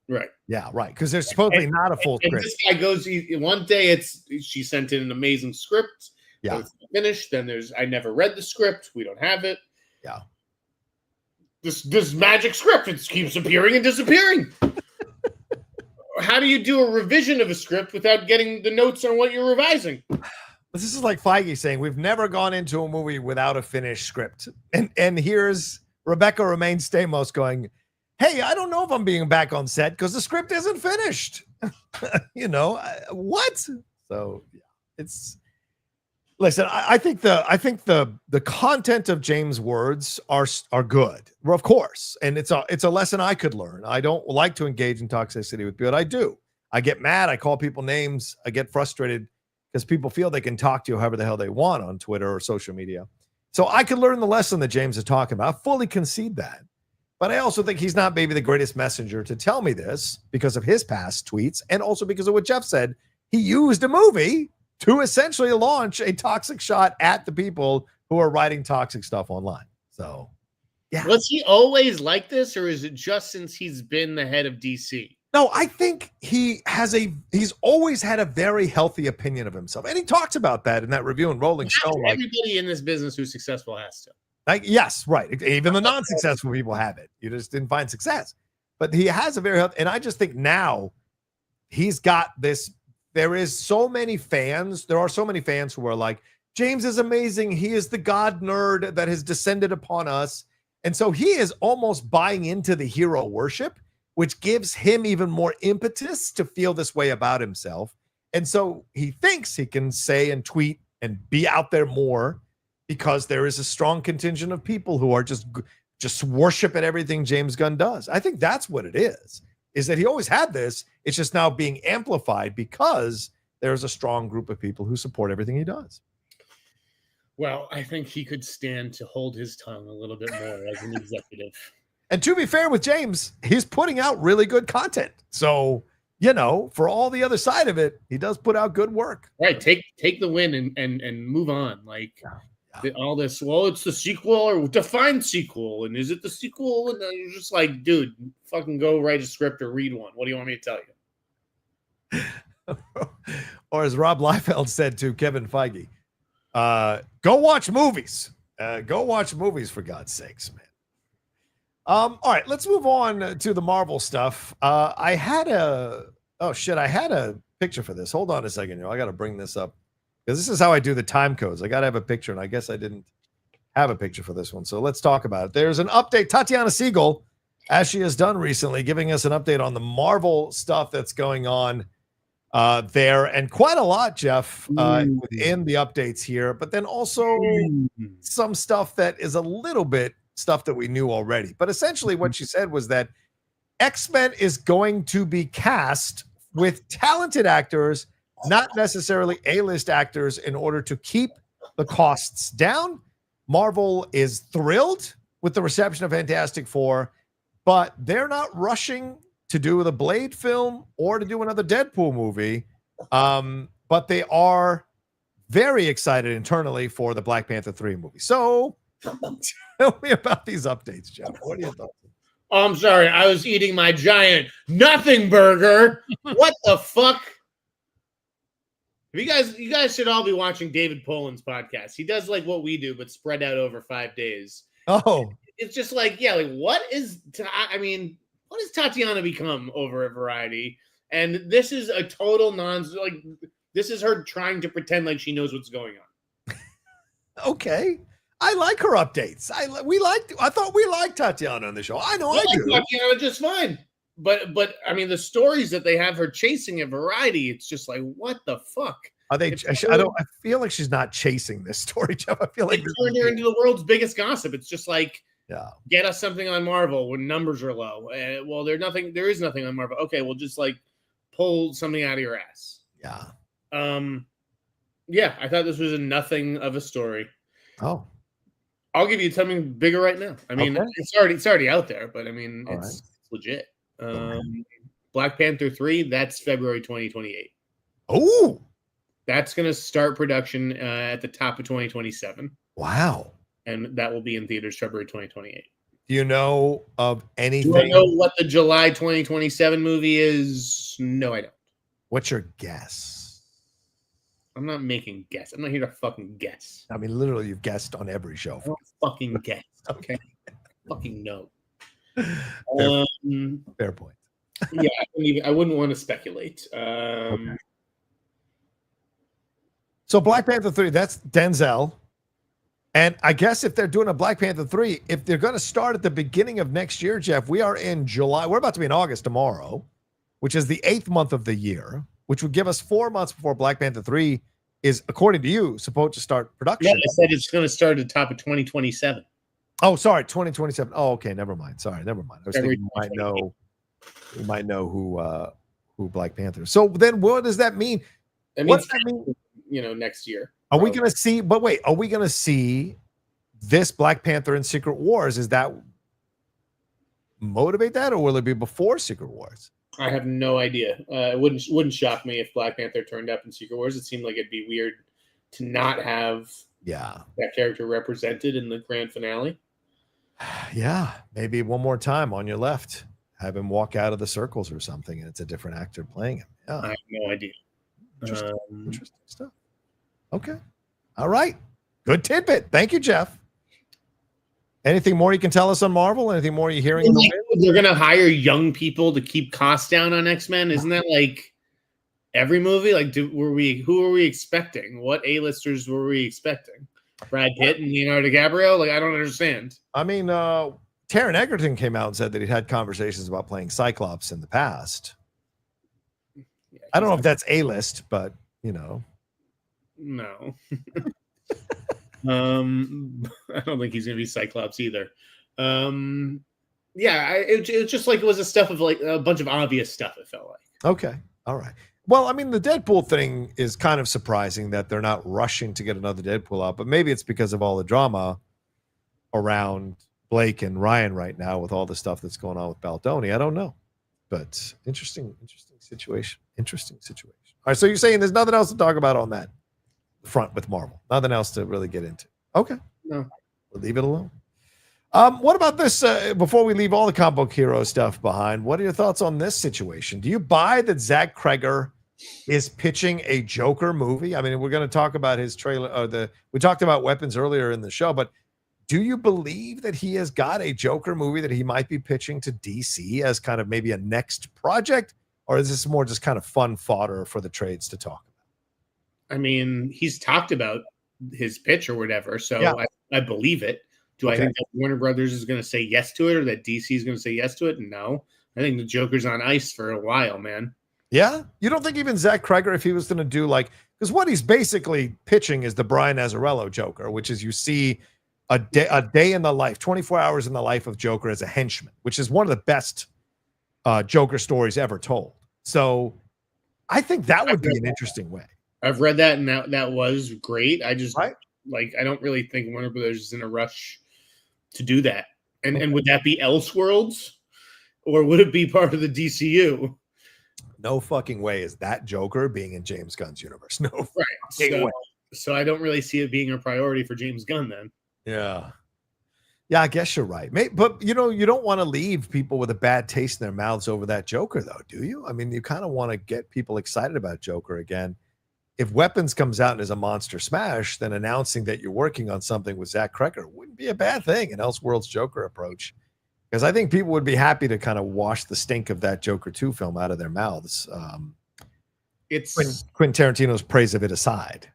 B: Right.
A: Yeah, right. Because there's supposedly not a full script.
B: And this guy goes, one day she sent in an amazing script.
A: Yeah.
B: It's finished. Then I never read the script. We don't have it.
A: Yeah.
B: This magic script, it keeps appearing and disappearing. How do you do a revision of a script without getting the notes on what you're revising?
A: This is like Feige saying we've never gone into a movie without a finished script. And here's Rebecca Romaine Stamos going, hey, I don't know if I'm being back on set because the script isn't finished. What? So yeah, it's listen, I think the content of James' words are good. Well, of course. And it's a lesson I could learn. I don't like to engage in toxicity with people, but I do. I get mad, I call people names, I get frustrated because people feel they can talk to you however the hell they want on Twitter or social media. So I could learn the lesson that James is talking about. I fully concede that. But I also think he's not maybe the greatest messenger to tell me this because of his past tweets and also because of what Jeff said. He used a movie to essentially launch a toxic shot at the people who are writing toxic stuff online. So, yeah.
B: Was he always like this, or is it just since he's been the head of DC?
A: No, I think he's always had a very healthy opinion of himself. And he talks about that in that review in Rolling Stone.
B: Everybody in this business who's successful has to.
A: Yes, right. Even the non-successful people have it. You just didn't find success. But he has a very healthy, and I just think now he's got this. There are so many fans who are like, James is amazing. He is the God nerd that has descended upon us. And so he is almost buying into the hero worship, which gives him even more impetus to feel this way about himself. And so he thinks he can say and tweet and be out there more because there is a strong contingent of people who are just worship at everything James Gunn does. I think that's what it is that he always had this. It's just now being amplified because there's a strong group of people who support everything he does.
B: Well, I think he could stand to hold his tongue a little bit more as an executive. And
A: to be fair with James, he's putting out really good content. So, for all the other side of it, he does put out good work.
B: Right. Take the win and move on. Like all this, well, it's the sequel or define sequel. And is it the sequel? And then you're just like, dude, fucking go write a script or read one. What do you want me to tell
A: you? Or as Rob Liefeld said to Kevin Feige, go watch movies. Go watch movies for God's sakes, man. All right, let's move on to the Marvel stuff. I had a picture for this. Hold on a second, I got to bring this up because this is how I do the time codes. I got to have a picture, and I guess I didn't have a picture for this one. So let's talk about it. There's an update. Tatiana Siegel, as she has done recently, giving us an update on the Marvel stuff that's going on there, and quite a lot, Jeff, within the updates here, but then also some stuff that is a little bit stuff that we knew already. But essentially what she said was that X-Men is going to be cast with talented actors, not necessarily A-list actors, in order to keep the costs down. Marvel is thrilled with the reception of Fantastic Four, but they're not rushing to do the Blade film or to do another Deadpool movie. But they are very excited internally for the Black Panther 3 movie. So tell me about these updates, Jeff. What are your thoughts?
B: Oh, I'm sorry. I was eating my giant nothing burger. What the fuck? You guys should all be watching David Poland's podcast. He does like what we do, but spread out over 5 days.
A: Oh,
B: it's just like, what does Tatiana become over at Variety? And this is a total this is her trying to pretend like she knows what's going on.
A: Okay. I like her updates. I thought we liked Tatiana on the show. I know I do.
B: Tatiana just fine. But I mean, the stories that they have her chasing at Variety, it's just like, what the fuck?
A: Are they? I feel like she's not chasing this story, Jeff. I feel like
B: they turned her into the world's biggest gossip. It's just like, get us something on Marvel when numbers are low. Well, there is nothing on Marvel. Okay, well, just like pull something out of your ass.
A: Yeah.
B: Yeah, I thought this was nothing of a story.
A: Oh.
B: I'll give you something bigger right now. I mean, it's already out there, but I mean, it's legit. Black Panther 3, that's February 2028.
A: Oh,
B: that's going to start production at the top of 2027.
A: Wow.
B: And that will be in theaters February 2028.
A: Do you know of anything?
B: Do I know what the July 2027 movie is? No, I don't.
A: What's your guess?
B: I'm not making guess. I'm not here to fucking guess.
A: I mean, literally, you've guessed on every show.
B: I don't fucking guess. Okay. Fucking no.
A: Fair point.
B: Yeah, I wouldn't want to speculate.
A: Okay. So Black Panther 3, that's Denzel. And I guess if they're doing a Black Panther 3, if they're going to start at the beginning of next year, Jeff, we are in July. We're about to be in August tomorrow, which is the 8th month of the year, which would give us 4 months before Black Panther 3 is, according to you, supposed to start production.
B: Yeah, I said it's going to start at the top of 2027.
A: Oh, sorry, 2027. Oh, okay, never mind. Sorry, never mind. I was thinking you might know who Black Panther is. So then what does that mean?
B: What does that mean? Next year.
A: Are we going to see, but wait, are we going to see this Black Panther in Secret Wars? Is that motivate that, or will it be before Secret Wars?
B: I have no idea. It wouldn't shock me if Black Panther turned up in Secret Wars. It seemed like it'd be weird to not have that character represented in the grand finale.
A: Yeah, maybe one more time on your left. Have him walk out of the circles or something, and it's a different actor playing him. Yeah.
B: I have no idea.
A: Interesting stuff. Okay. All right. Good tidbit. Thank you, Jeff. Anything more you can tell us on Marvel? Anything more you're hearing?
B: They're going to hire young people to keep costs down on X-Men. Isn't that like every movie? Like, who were we expecting? What A-listers were we expecting? Brad Pitt and Leonardo DiCaprio? Like, I don't understand.
A: I mean, Taron Egerton came out and said that he'd had conversations about playing Cyclops in the past. Yeah, I don't know if that's A-list, but,
B: No. I don't think he's going to be Cyclops either. It just like it was a stuff of like a bunch of obvious stuff, it felt like.
A: Okay. All right. Well, I mean, the Deadpool thing is kind of surprising that they're not rushing to get another Deadpool out, but maybe it's because of all the drama around Blake and Ryan right now with all the stuff that's going on with Baldoni. I don't know, but interesting situation. All right. So you're saying there's nothing else to talk about on that front with Marvel? Nothing else to really get into? Okay.
B: No.
A: We'll leave it alone. What about this? Before we leave all the comic book hero stuff behind, what are your thoughts on this situation? Do you buy that Zach Cregger is pitching a Joker movie? I mean, we're going to talk about his trailer. We talked about weapons earlier in the show, but do you believe that he has got a Joker movie that he might be pitching to DC as kind of maybe a next project, or is this more just kind of fun fodder for the trades to talk about?
B: I mean, he's talked about his pitch or whatever, so I believe it. Do I think that Warner Brothers is going to say yes to it, or that DC is going to say yes to it? No. I think the Joker's on ice for a while, man. Yeah? You don't think even Zach Cregger, if he was going to do because what he's basically pitching is the Brian Azzarello Joker, which is you see a day in the life, 24 hours in the life of Joker as a henchman, which is one of the best Joker stories ever told. So I think that would be an interesting way. I've read that, and that was great. I just I don't really think Warner Brothers is in a rush to do that. And would that be Elseworlds, or would it be part of the DCU? No fucking way is that Joker being in James Gunn's universe. No fucking way. So I don't really see it being a priority for James Gunn then. Yeah, I guess you're right. But you don't want to leave people with a bad taste in their mouths over that Joker, though, do you? I mean, you kind of want to get people excited about Joker again. If Weapons comes out and is a monster smash, then announcing that you're working on something with Zach Cregger wouldn't be a bad thing, an Elseworlds Joker approach. Because I think people would be happy to kind of wash the stink of that Joker 2 film out of their mouths. It's Quentin Tarantino's praise of it aside.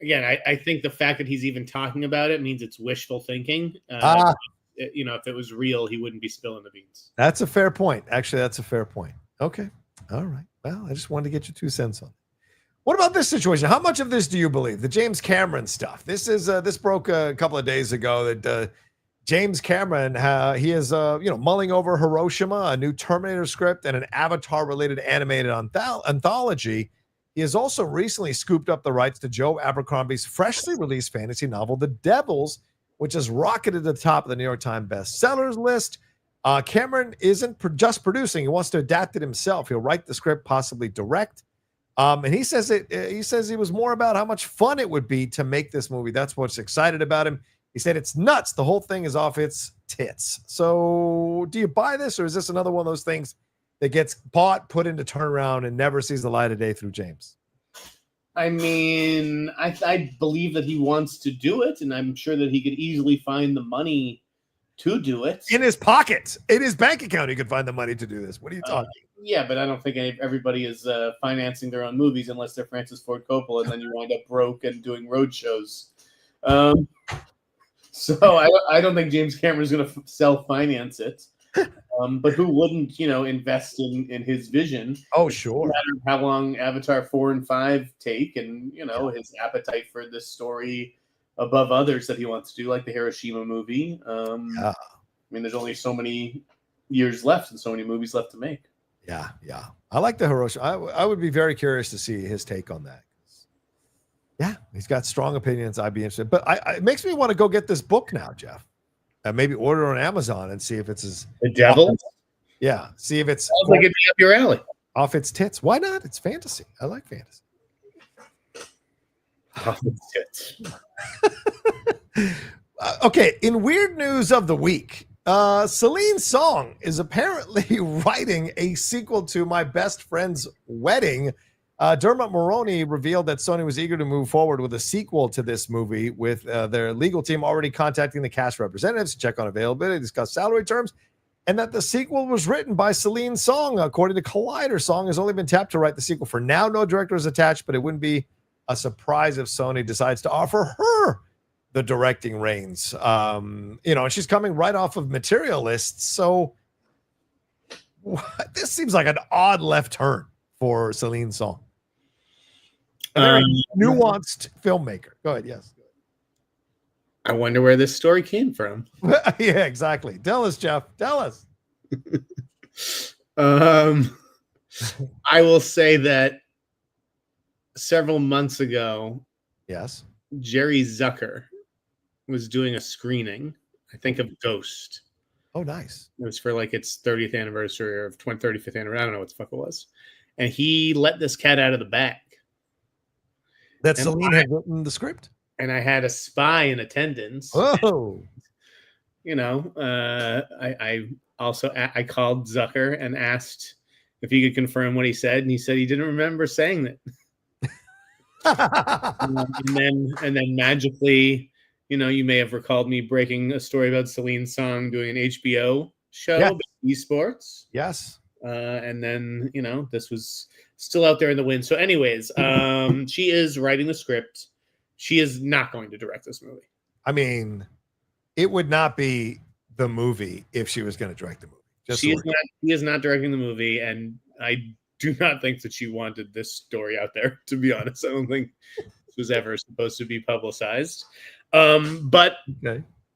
B: Again, I think the fact that he's even talking about it means it's wishful thinking. If it was real, he wouldn't be spilling the beans. That's a fair point. Actually, that's a fair point. Okay. All right. Well, I just wanted to get your 2 cents on it. What about this situation? How much of this do you believe? The James Cameron stuff. This broke a couple of days ago that James Cameron he is mulling over Hiroshima, a new Terminator script, and an Avatar-related animated anthology. He has also recently scooped up the rights to Joe Abercrombie's freshly released fantasy novel, The Devils, which has rocketed to the top of the New York Times bestsellers list.
A: Cameron isn't just producing; he wants to adapt it himself. He'll write the script, possibly direct. And he says it was more about how much fun it would be to make this movie. That's what's excited about him. He said it's nuts. The whole thing is off its tits. So, do you buy this, or is this another one of those things that gets bought, put into turnaround, and never sees the light of day through James?
B: I mean, I believe that he wants to do it, and I'm sure that he could easily find the money to do it.
A: In his pocket, in his bank account, he could find the money to do this. What are you talking?
B: Yeah, but I don't think everybody is financing their own movies unless they're Francis Ford Coppola, and then you wind up broke and doing road shows. So I don't think James Cameron is going to self-finance it. But who wouldn't, invest in his vision?
A: Oh, sure.
B: No matter how long Avatar 4 and 5 take, and his appetite for this story above others that he wants to do, like the Hiroshima movie. I mean, there's only so many years left and so many movies left to make.
A: Yeah. I like the Hiroshima. I would be very curious to see his take on that. Yeah, he's got strong opinions. I'd be interested. But it makes me want to go get this book now, Jeff. And maybe order on Amazon and see if it's
B: The Devil?
A: Yeah, see if it's
B: sounds like it'd be up your alley.
A: Off its tits. Why not? It's fantasy. I like fantasy.
B: Off its tits.
A: Okay, in weird news of the week, Celine Song is apparently writing a sequel to My Best Friend's Wedding. Dermot Mulroney revealed that Sony was eager to move forward with a sequel to this movie, with their legal team already contacting the cast representatives to check on availability, discuss salary terms, and that the sequel was written by Celine Song. According to Collider, Song has only been tapped to write the sequel. For now, no director is attached, but it wouldn't be a surprise if Sony decides to offer her the directing reins. And she's coming right off of Materialists, so this seems like an odd left turn for Celine Song. Nuanced filmmaker. Go ahead. Yes.
B: I wonder where this story came from.
A: Yeah, exactly. Tell us, Jeff. Tell us.
B: I will say that several months ago,
A: yes,
B: Jerry Zucker was doing a screening, I think, of Ghost.
A: Oh, nice.
B: It was for like its 30th anniversary or 35th anniversary. I don't know what the fuck it was. And he let this cat out of the bag.
A: That Celine had written the script?
B: And I had a spy in attendance.
A: Oh.
B: I called Zucker and asked if he could confirm what he said, and he said he didn't remember saying that. and then magically, you may have recalled me breaking a story about Celine Song doing an HBO show about esports.
A: Yes.
B: And then, this was still out there in the wind. So anyways, she is writing the script. She is not going to direct this movie.
A: I mean, it would not be the movie if she was going to direct the movie.
B: She is not directing the movie, and I do not think that she wanted this story out there, to be honest. I don't think this was ever supposed to be publicized. But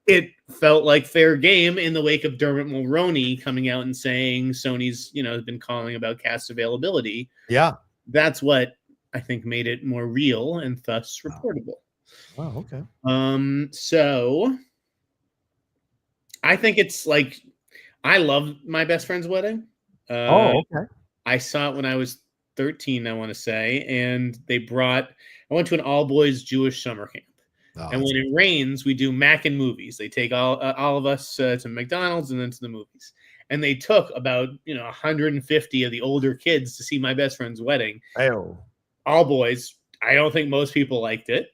B: it felt like fair game in the wake of Dermot Mulroney coming out and saying Sony's, has been calling about cast availability.
A: Yeah.
B: That's what I think made it more real and thus reportable.
A: Oh, okay.
B: So I think it's like, I love My Best Friend's Wedding.
A: Okay.
B: I saw it when I was 13, I want to say, and I went to an all-boys Jewish summer camp. Oh, and when it rains, we do Mac and movies. They take all of us to McDonald's and then to the movies. And they took about 150 of the older kids to see My Best Friend's Wedding.
A: Ew.
B: All boys. I don't think most people liked it.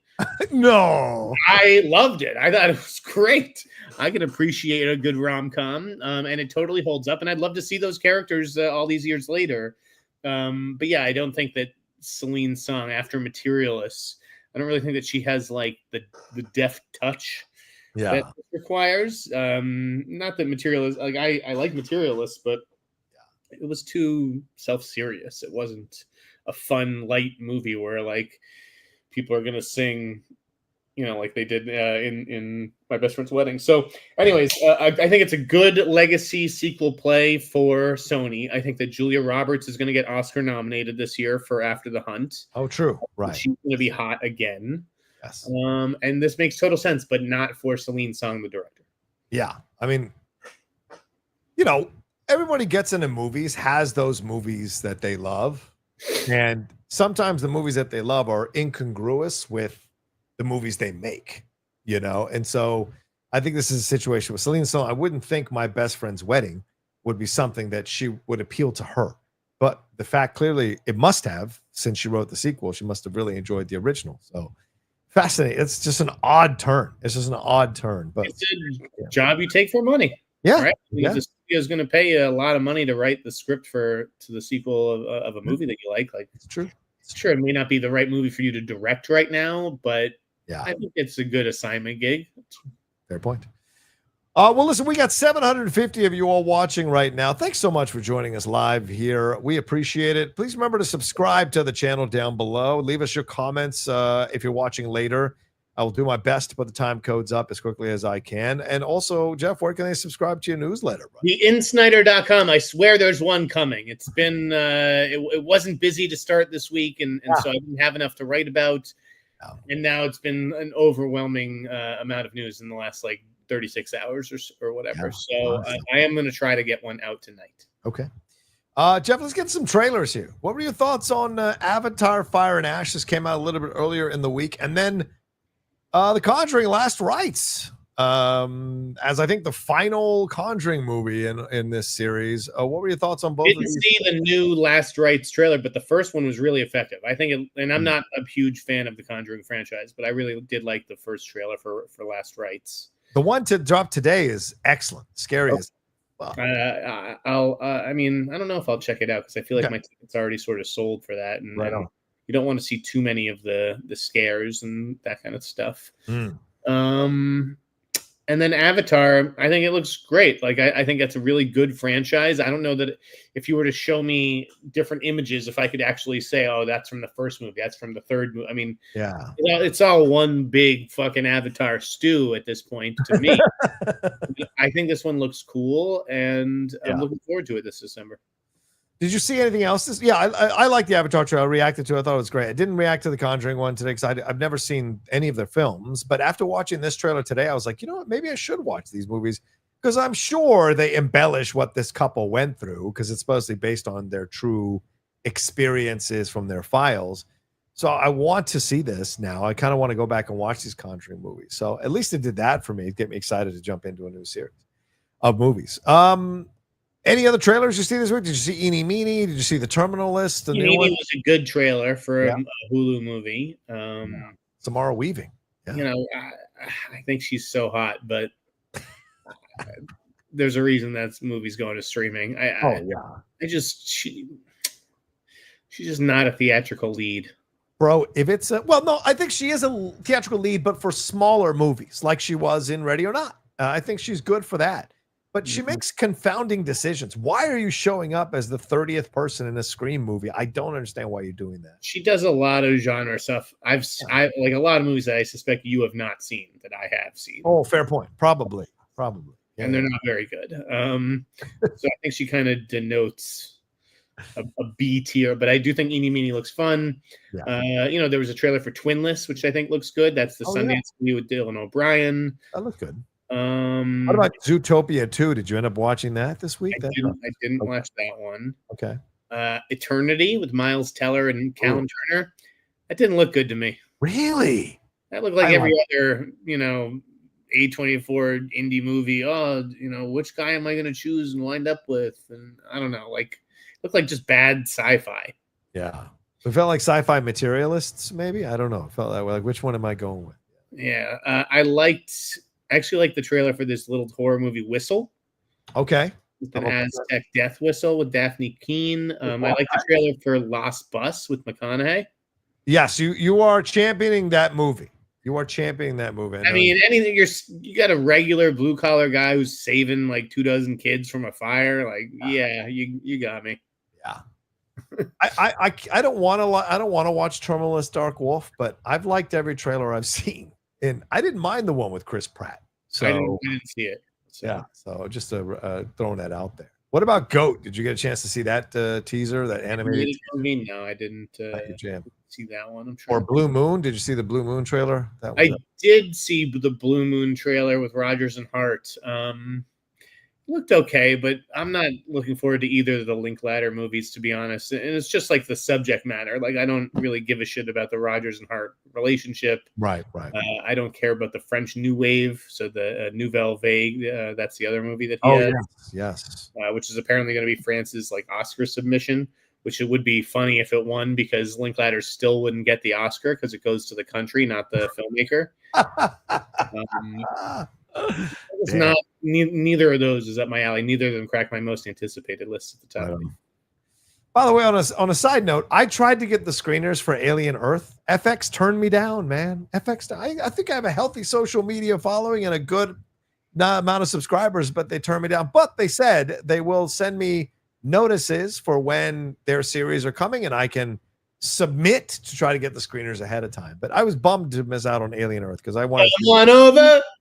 A: No.
B: I loved it. I thought it was great. I can appreciate a good rom-com, and it totally holds up. And I'd love to see those characters all these years later. But yeah, I don't think that Celine Song, after Materialists, I don't really think that she has like the deft touch that it requires. Not that Materialists, like I like Materialists, but it was too self-serious. It wasn't a fun, light movie where like people are gonna sing, like they did in My Best Friend's Wedding. So, anyways, I think it's a good legacy sequel play for Sony. I think that Julia Roberts is going to get Oscar nominated this year for After the Hunt.
A: Oh, true. Right.
B: She's going to be hot again.
A: Yes.
B: And this makes total sense, but not for Celine Song, the director.
A: Yeah. I mean, you know, everybody gets into movies, has those movies that they love. And sometimes the movies that they love are incongruous with the movies they make, you know? And so I think this is a situation with Celine Song. I wouldn't think My Best Friend's Wedding would be something that she would appeal to her. But the fact clearly it must have, since she wrote the sequel, she must have really enjoyed the original. So fascinating. It's just an odd turn. It's just an odd turn. But
B: it's a job you take for money.
A: Yeah.
B: Right?
A: Yeah.
B: If the studio is going to pay you a lot of money to write the script to the sequel of a movie that you like
A: it's true.
B: It's true. It may not be the right movie for you to direct right now, but
A: yeah,
B: I think it's a good assignment gig.
A: Fair point. Well, listen, we got 750 of you all watching right now. Thanks so much for joining us live here. We appreciate it. Please remember to subscribe to the channel down below. Leave us your comments if you're watching later. I will do my best to put the time codes up as quickly as I can. And also, Jeff, where can they subscribe to your newsletter? Bro?
B: TheInsnider.com. I swear there's one coming. It's been, it wasn't busy to start this week, and so I didn't have enough to write about. No. And now it's been an overwhelming amount of news in the last, 36 hours or whatever. Yeah, so I am going to try to get one out tonight.
A: Okay. Jeff, let's get some trailers here. What were your thoughts on Avatar, Fire and Ash? This came out a little bit earlier in the week. And then The Conjuring Last Rites, as I think the final Conjuring movie in this series. What were your thoughts on both of these?
B: Didn't see the new Last Rites trailer, but the first one was really effective. I think, and I'm not a huge fan of the Conjuring franchise, but I really did like the first trailer for Last Rites.
A: The one to drop today is excellent. Scary as well.
B: I mean, I don't know if I'll check it out because I feel like my ticket's already sort of sold for that. And,
A: right on.
B: You don't want to see too many of the scares and that kind of stuff. And then Avatar, I think it looks great. I think that's a really good franchise. I don't know that if you were to show me different images, if I could actually say, oh, that's from the first movie, that's from the third movie. I mean,
A: yeah,
B: it's all one big fucking Avatar stew at this point to me. I think this one looks cool, and I'm looking forward to it this December.
A: Did you see anything else? I like the Avatar trailer. I reacted to it. I thought it was great. I didn't react to the Conjuring one today because I've never seen any of their films. But after watching this trailer today, I was like, you know what? Maybe I should watch these movies because I'm sure they embellish what this couple went through because it's supposedly based on their true experiences from their files. So I want to see this now. I kind of want to go back and watch these Conjuring movies. So at least it did that for me. It get me excited to jump into a new series of movies. Any other trailers you see this week? Did you see Eeny Meeny? Did you see The Terminal List? The
B: Eeny Meeny was a good trailer for a Hulu movie.
A: Samara Weaving. Yeah.
B: You know, I think she's so hot, but there's a reason that movie's going to streaming. She's just not a theatrical lead.
A: Bro, if it's I think she is a theatrical lead, but for smaller movies like she was in Ready or Not. I think she's good for that. But she makes confounding decisions. Why are you showing up as the 30th person in a Scream movie? I don't understand why you're doing that.
B: She does a lot of genre stuff. I like a lot of movies that I suspect you have not seen that I have seen.
A: Oh, fair point. Probably. Yeah.
B: And they're not very good. So I think she kind of denotes a B tier, but I do think Eeny Meeny looks fun. Yeah. There was a trailer for Twinless, which I think looks good. That's the Sundance movie with Dylan O'Brien.
A: That looks good. What about Zootopia 2? Did you end up watching that this week?
B: I didn't watch that one.
A: Okay.
B: Eternity with Miles Teller and Callum Turner. That didn't look good to me.
A: Really?
B: That looked like every other, A24 indie movie. Oh, which guy am I going to choose and wind up with? And I don't know, looked like just bad sci-fi.
A: Yeah. It felt like sci-fi materialists, maybe. I don't know. It felt that way. Like, which one am I going with?
B: Yeah. I actually like the trailer for this little horror movie, Whistle.
A: Okay.
B: With an Aztec death whistle with Daphne Keane. I like the trailer for Lost Bus with McConaughey.
A: Yes, you are championing that movie. You are championing that movie.
B: I mean, anything you got a regular blue collar guy who's saving 24 kids from a fire. You got me.
A: Yeah. I don't want to watch Terminalist Dark Wolf, but I've liked every trailer I've seen. And I didn't mind the one with Chris Pratt. So
B: I didn't see it. So.
A: Yeah. So just throwing that out there. What about Goat? Did you get a chance to see that teaser, that animated?
B: No, I didn't see that one. I'm sure.
A: Or Blue Moon? Did you see the Blue Moon trailer?
B: I did see the Blue Moon trailer with Rogers and Hart. looked okay, but I'm not looking forward to either of the Linklater movies, to be honest. And it's just like the subject matter. Like, I don't really give a shit about the Rogers and Hart relationship.
A: Right.
B: I don't care about the French New Wave. So the Nouvelle Vague, that's the other movie that he has.
A: Yes.
B: Which is apparently going to be France's like Oscar submission, which it would be funny if it won, because Linklater still wouldn't get the Oscar because it goes to the country, not the filmmaker. It's not. Neither of those is up my alley. Neither of them cracked my most anticipated list at the time.
A: By the way, on a side note, I tried to get the screeners for Alien Earth. FX turned me down, man. FX. I think I have a healthy social media following and a good amount of subscribers, but they turned me down. But they said they will send me notices for when their series are coming, and I can submit to try to get the screeners ahead of time. But I was bummed to miss out on Alien Earth because I wanted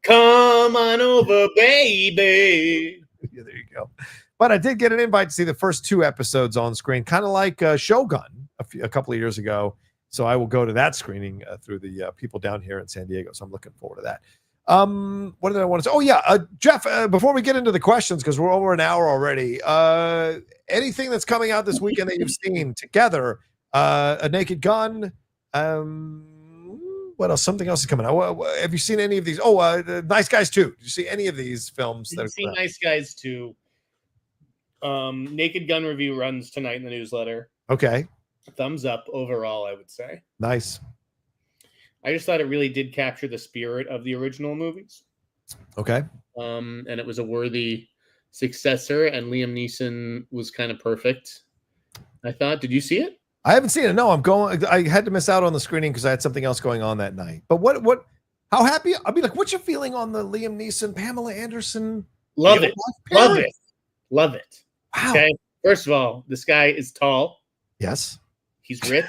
B: come on over, baby.
A: Yeah, there you go. But I did get an invite to see the first 2 episodes on screen, kind of like Shogun a couple of years ago. So I will go to that screening through the people down here in San Diego. So I'm looking forward to that. What did I want to say? Oh yeah, Jeff, before we get into the questions, because we're over an hour already, anything that's coming out this weekend that you've seen together? A Naked Gun. What else? Something else is coming out. Have you seen any of these? Nice Guys 2. Did you see any of these films?
B: Didn't see Nice Guys 2. Naked Gun review runs tonight in the newsletter.
A: Okay.
B: Thumbs up overall, I would say.
A: Nice.
B: I just thought it really did capture the spirit of the original movies.
A: Okay.
B: And it was a worthy successor, and Liam Neeson was kind of perfect, I thought. Did you see it?
A: I haven't seen it. No, I had to miss out on the screening because I had something else going on that night. But how happy? I mean, like, what's your feeling on the Liam Neeson, Pamela Anderson?
B: Love it. Wow. Okay. First of all, this guy is tall.
A: Yes.
B: He's rich.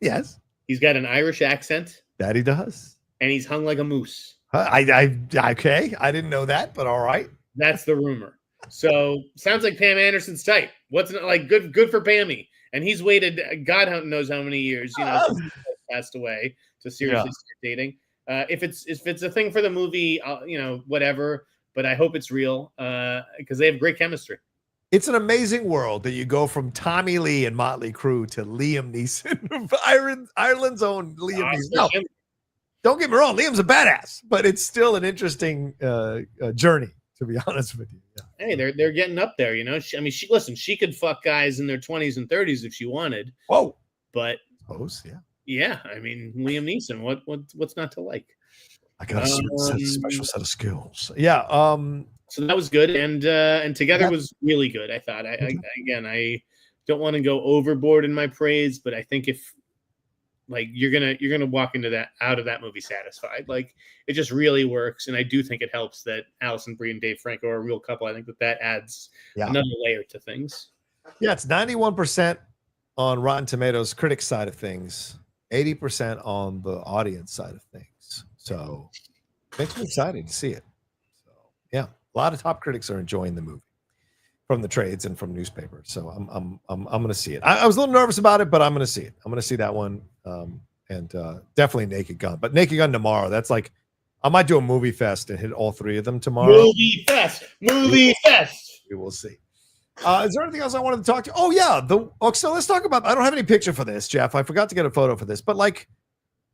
A: Yes.
B: He's got an Irish accent.
A: That he does.
B: And he's hung like a moose.
A: Okay. I didn't know that, but all right.
B: That's the rumor. So sounds like Pam Anderson's type. What's not like good for Pammy. And he's waited, God knows how many years, since he passed away to seriously start dating. If it's a thing for the movie, whatever. But I hope it's real because they have great chemistry.
A: It's an amazing world that you go from Tommy Lee and Motley Crue to Liam Neeson, Ireland's own Liam Neeson. No, don't get me wrong, Liam's a badass, but it's still an interesting journey, to be honest with you. Yeah.
B: Hey, they're getting up there, she could fuck guys in their 20s and 30s if she wanted.
A: Whoa.
B: But
A: yeah,
B: Liam Neeson, what's not to like?
A: I got a special set of skills. Yeah.
B: So that was good, and Together was really good. I thought. I don't want to go overboard in my praise, but I think if you're gonna walk out of that movie satisfied. Like, it just really works, and I do think it helps that Alison Brie and Dave Franco are a real couple. I think that adds another layer to things.
A: Yeah, it's 91% on Rotten Tomatoes critics side of things, 80% on the audience side of thing. So makes me excited to see it. So yeah, a lot of top critics are enjoying the movie from the trades and from newspapers. So I'm going to see it. I was a little nervous about it, but I'm going to see it. I'm going to see that one, and definitely Naked Gun. But Naked Gun tomorrow. That's like, I might do a movie fest and hit all 3 of them tomorrow.
B: Movie fest.
A: We will see. Is there anything else I wanted to talk to? Oh yeah, so let's talk about. I don't have any picture for this, Jeff. I forgot to get a photo for this, but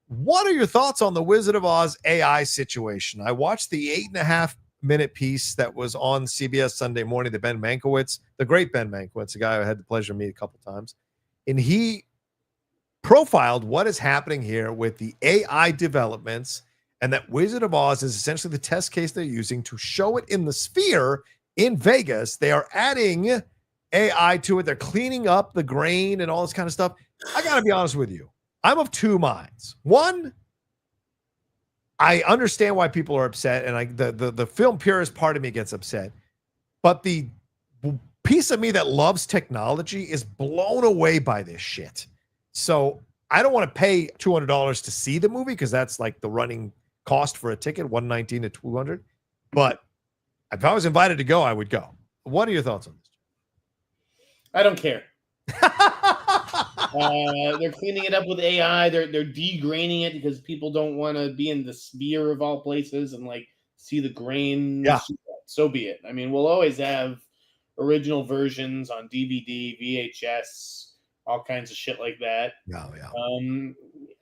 A: what are your thoughts on the Wizard of Oz AI situation? I watched the 8.5-minute piece that was on CBS Sunday Morning, the great Ben Mankiewicz, a guy I had the pleasure to meet a couple times. And he profiled what is happening here with the AI developments, and that Wizard of Oz is essentially the test case they're using to show it in the Sphere in Vegas. They are adding AI to it. They're cleaning up the grain and all this kind of stuff. I got to be honest with you. I'm of 2 minds. One, I understand why people are upset, and the film purist part of me gets upset. But the piece of me that loves technology is blown away by this shit. So I don't want to pay $200 to see the movie because that's like the running cost for a ticket, $119 to $200. But if I was invited to go, I would go. What are your thoughts on this?
B: I don't care. They're cleaning it up with AI. They're degraining it because people don't want to be in the Sphere of all places and see the grain.
A: Yeah.
B: So be it. I mean, we'll always have original versions on DVD, VHS, all kinds of shit like that.
A: Yeah.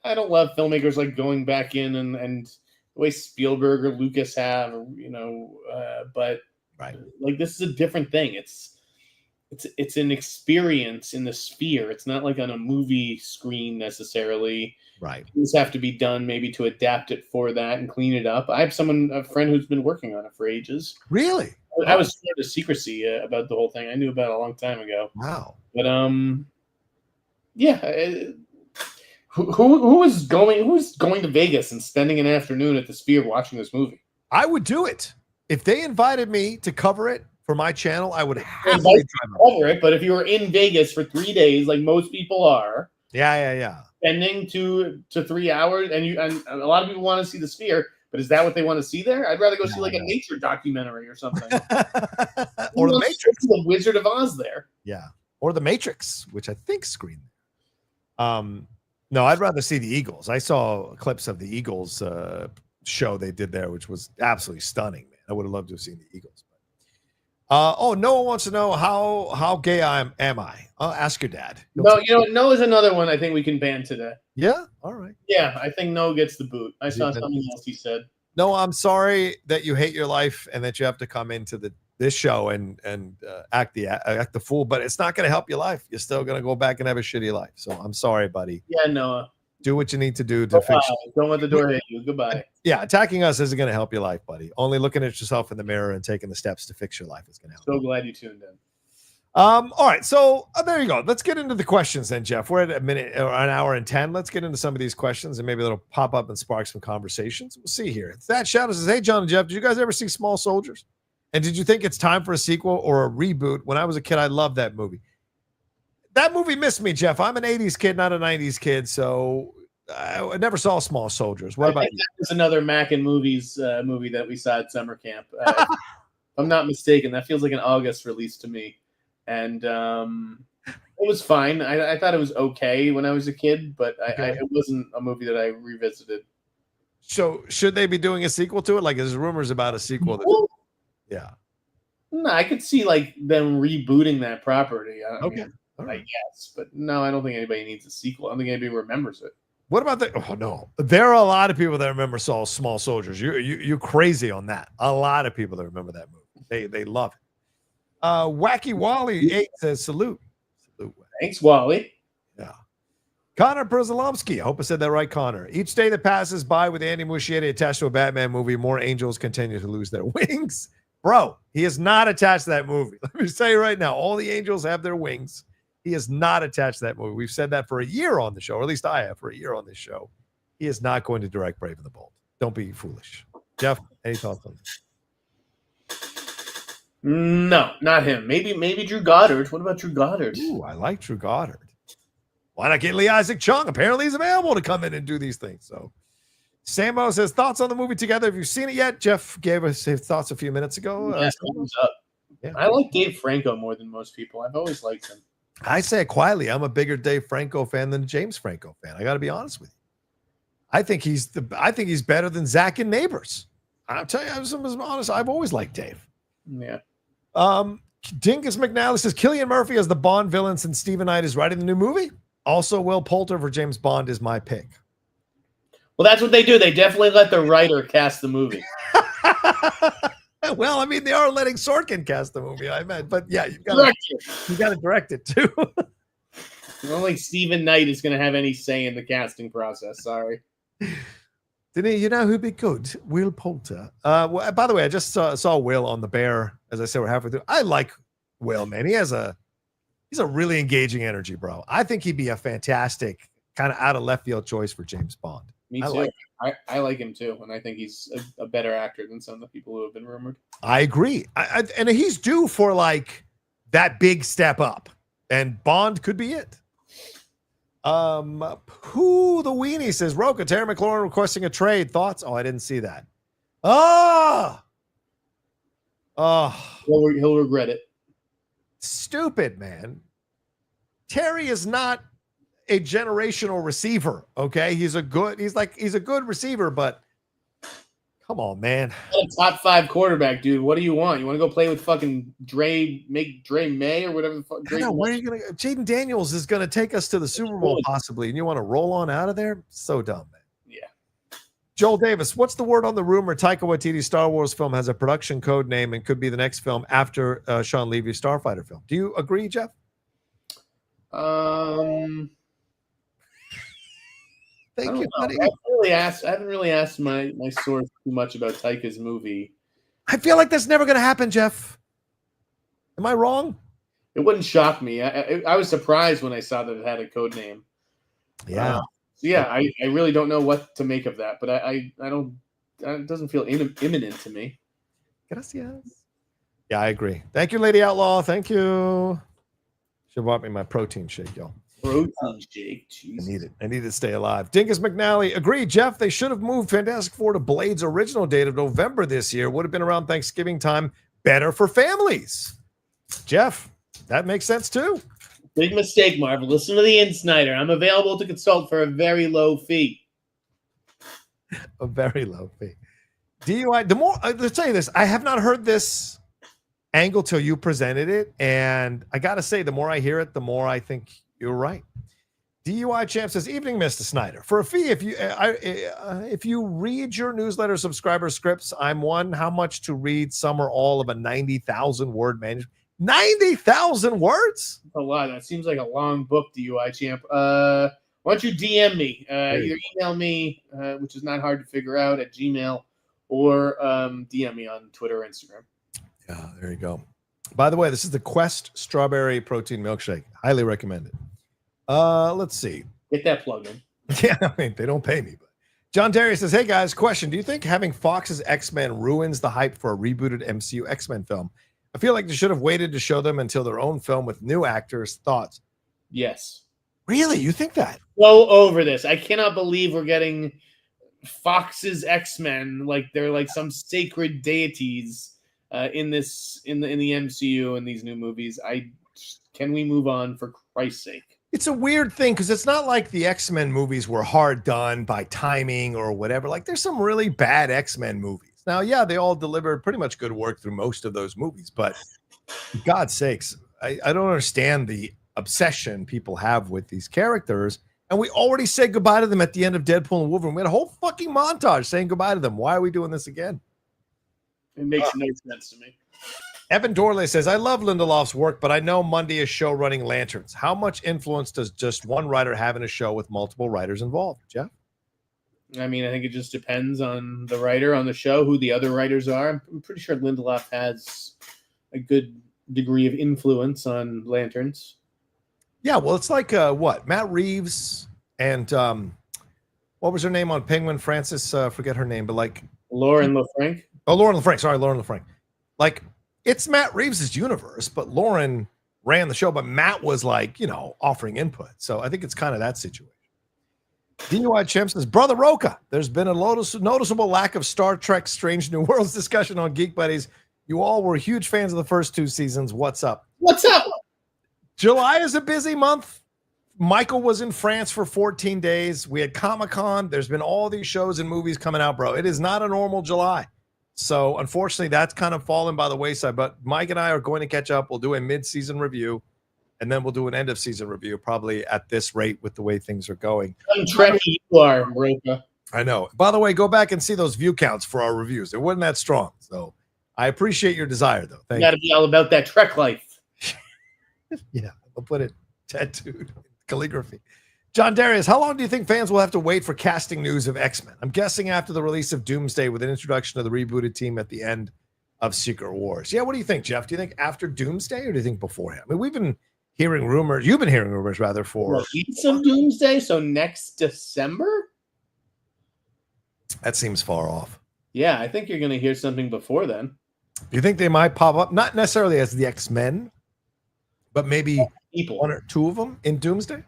B: I don't love filmmakers like going back in and the way Spielberg or Lucas have, but
A: Right.
B: like this is a different thing. It's an experience in the sphere. It's not like on a movie screen necessarily.
A: Right.
B: Things have to be done maybe to adapt it for that and clean it up. I have a friend who's been working on it for ages.
A: Really?
B: I was scared of secrecy about the whole thing. I knew about it a long time ago.
A: Wow.
B: But yeah. Who's going to Vegas and spending an afternoon at the Sphere watching this movie?
A: I would do it if they invited me to cover it for my channel. I would happily
B: cover it. But if you were in Vegas for 3 days, like most people are, spending 2 to 3 hours, and a lot of people want to see the Sphere. But is that what they want to see there? I'd rather go see like a nature documentary or something,
A: or the Matrix,
B: the Wizard of Oz there.
A: Yeah, or the Matrix, which I think screened. No, I'd rather see the Eagles. I saw clips of the Eagles show they did there, which was absolutely stunning, man. I would have loved to have seen the Eagles. Noah wants to know how gay am I? I'll ask your dad.
B: No is another one I think we can ban today.
A: Yeah? All right.
B: Yeah, I think No gets the boot. I saw something else he said.
A: No, I'm sorry that you hate your life and that you have to come into this show and act the fool, but it's not going to help your life. You're still going to go back and have a shitty life. So I'm sorry, buddy.
B: Yeah, Noah.
A: Do what you need to do to fix it.
B: Don't let the door hit you. Goodbye.
A: Yeah, attacking us isn't going to help your life, buddy. Only looking at yourself in the mirror and taking the steps to fix your life is going to help.
B: So glad you tuned in.
A: All right, so there you go. Let's get into the questions then, Jeff. We're at a minute or an hour and 10. Let's get into some of these questions and maybe it'll pop up and spark some conversations. We'll see here. It's that Shadow says, "Hey, John and Jeff, did you guys ever see Small Soldiers? And did you think it's time for a sequel or a reboot? When I was a kid, I loved that movie." That movie missed me, Jeff. I'm an 80s kid, not a 90s kid, so I never saw Small Soldiers. What about you?
B: That was another Mac and Movies movie that we saw at summer camp. If I'm not mistaken, that feels like an August release to me. And it was fine. I thought it was okay when I was a kid, but it wasn't a movie that I revisited.
A: So should they be doing a sequel to it? Like, there's rumors about a sequel. Yeah.
B: No, I could see like them rebooting that property.
A: I
B: guess, but no, I don't think anybody needs a sequel. I don't think anybody remembers it.
A: What about the? Oh no, there are a lot of people that remember Small Soldiers. You're crazy on that. A lot of people that remember that movie. They love it. Wacky Wally 8 says salute.
B: Thanks, Wally.
A: Yeah. Connor Przalomsky. I hope I said that right, Connor. Each day that passes by with Andy Muschietti attached to a Batman movie, more angels continue to lose their wings. Bro, he is not attached to that movie. Let me say right now, all the angels have their wings. He is not attached to that movie. We've said that for a year on the show, or at least I have for a year on this show. He is not going to direct Brave and the Bold. Don't be foolish. Jeff, any thoughts on this?
B: No, not him. Maybe Drew Goddard. What about Drew Goddard?
A: Ooh, I like Drew Goddard. Why not get Lee Isaac Chung? Apparently he's available to come in and do these things. So Sambo says, thoughts on the movie Together. Have you seen it yet? Jeff gave us his thoughts a few minutes ago.
B: Yeah, thumbs up. Yeah. I like Dave Franco more than most people. I've always liked him.
A: I say it quietly. I'm a bigger Dave Franco fan than a James Franco fan. I got to be honest with you. I think he's better than Zach in Neighbors. I'll tell you, I'm honest. I've always liked Dave.
B: Yeah.
A: Dingus McNally says Cillian Murphy as the Bond villain since Stephen Knight is writing the new movie. Also, Will Poulter for James Bond is my pick.
B: Well, that's what they do. They definitely let the writer cast the movie.
A: Well, I mean, they are letting Sorkin cast the movie, I meant. But yeah, you got to direct it too.
B: I don't think Stephen Knight is going to have any say in the casting process. Sorry.
A: You know who'd be good? Will Poulter. Well, by the way, I just saw Will on The Bear. As I said, we're halfway through. I like Will, man. He's a really engaging energy, bro. I think he'd be a fantastic kind of out of left field choice for James Bond.
B: Me too. I like him too, and I think he's a better actor than some of the people who have been rumored.
A: I agree. And he's due for like that big step up, and Bond could be it. Who the weenie says Rocha, Terry McLaurin requesting a trade. Thoughts? Oh, I didn't see that.
B: He'll regret it.
A: Stupid, man. Terry is not a generational receiver. Okay, he's a good receiver, but Come on, man.
B: A top 5 quarterback, dude. What do you want? You want to go play with fucking Dre May or whatever the fuck?
A: I know, where are you going to go? Jaden Daniels is going to take us to the Super Bowl possibly, and you want to roll on out of there? So dumb, man.
B: Yeah.
A: Joel Davis, what's the word on the rumor Taika Waititi's Star Wars film has a production code name and could be the next film after Sean Levy's Starfighter film? Do you agree, Jeff? Thank you, buddy.
B: I haven't really asked my source too much about Taika's movie.
A: I feel like that's never going to happen, Jeff. Am I wrong?
B: It wouldn't shock me. I was surprised when I saw that it had a code name.
A: Yeah.
B: I really don't know what to make of that, but I don't. It doesn't feel imminent to me.
A: Gracias. Yeah, I agree. Thank you, Lady Outlaw. Thank you. She bought me my protein shake, y'all.
B: Protein shake. Jesus.
A: I need it. I need to stay alive. Dingus McNally, agree, Jeff. They should have moved Fantastic Four to Blade's original date of November this year. Would have been around Thanksgiving time. Better for families. Jeff, that makes sense too.
B: Big mistake, Marvel. Listen to the Sneider. I'm available to consult for a very low fee.
A: A very low fee. DUI. The more, let's tell you this. I have not heard this angle till you presented it, and I got to say, the more I hear it, the more I think you're right. DUI Champ says, "Evening, Mr. Sneider. For a fee, if you read your newsletter subscriber scripts, I'm one. How much to read some or all of a 90,000 word manuscript? 90,000 words?
B: A lot. That seems like a long book, DUI Champ. Why don't you DM me? Either email me, which is not hard to figure out, at Gmail, or DM me on Twitter or Instagram.
A: Yeah, there you go. By the way, this is the Quest Strawberry Protein Milkshake. Highly recommend it. Let's see.
B: Get that plug in.
A: Yeah, I mean, they don't pay me. But John Darius says, "Hey guys, question. Do you think having Fox's X-Men ruins the hype for a rebooted MCU X-Men film? I feel like they should have waited to show them until their own film with new actors. Thoughts?"
B: Yes.
A: Really? You think that?
B: Go over this. I cannot believe we're getting Fox's X-Men like they're like some sacred deities in the MCU in these new movies. Can we move on, for Christ's sake?
A: It's a weird thing because it's not like the X-Men movies were hard done by timing or whatever. Like, there's some really bad X-Men movies. Now, yeah, they all delivered pretty much good work through most of those movies, but for God's sakes, I don't understand the obsession people have with these characters. And we already said goodbye to them at the end of Deadpool and Wolverine. We had a whole fucking montage saying goodbye to them. Why are we doing this again?
B: It makes no sense to me.
A: Evan Dorley says, "I love Lindelof's work, but I know Mundy is show running Lanterns. How much influence does just one writer have in a show with multiple writers involved?" Jeff?
B: I mean, I think it just depends on the writer on the show, who the other writers are. I'm pretty sure Lindelof has a good degree of influence on Lanterns.
A: Yeah, well, it's like what? Matt Reeves and what was her name on Penguin? Francis, forget her name, but like
B: Lauren LaFranc.
A: Oh, Lauren LaFranc. Sorry, Lauren LaFranc. Like, it's Matt Reeves' universe, but Lauren ran the show, but Matt was like, offering input. So I think it's kind of that situation. DUI Chimp says, "Brother Rocha, there's been a noticeable lack of Star Trek Strange New Worlds discussion on Geek Buddies. You all were huge fans of the first 2 seasons. What's up?"
B: What's up?
A: July is a busy month. Michael was in France for 14 days. We had Comic-Con. There's been all these shows and movies coming out, bro. It is not a normal July. So, unfortunately, that's kind of fallen by the wayside. But Mike and I are going to catch up. We'll do a mid-season review, and then we'll do an end-of-season review, probably at this rate with the way things are going.
B: Trekkie you are, Rocha.
A: I know. By the way, go back and see those view counts for our reviews. It wasn't that strong. So, I appreciate your desire, though. Thank you.
B: Got to be all about that Trek life.
A: Yeah, I'll put it tattooed. Calligraphy. John Darius, how long do you think fans will have to wait for casting news of X-Men? I'm guessing after the release of Doomsday with an introduction of the rebooted team at the end of Secret Wars. Yeah, what do you think, Jeff? Do you think after Doomsday or do you think beforehand? I mean, we've been hearing rumors. You've been hearing rumors, rather, for
B: some Doomsday. So next December?
A: That seems far off.
B: Yeah, I think you're going to hear something before then.
A: Do you think they might pop up, not necessarily as the X-Men, but maybe
B: people,
A: 1 or 2 of them in Doomsday?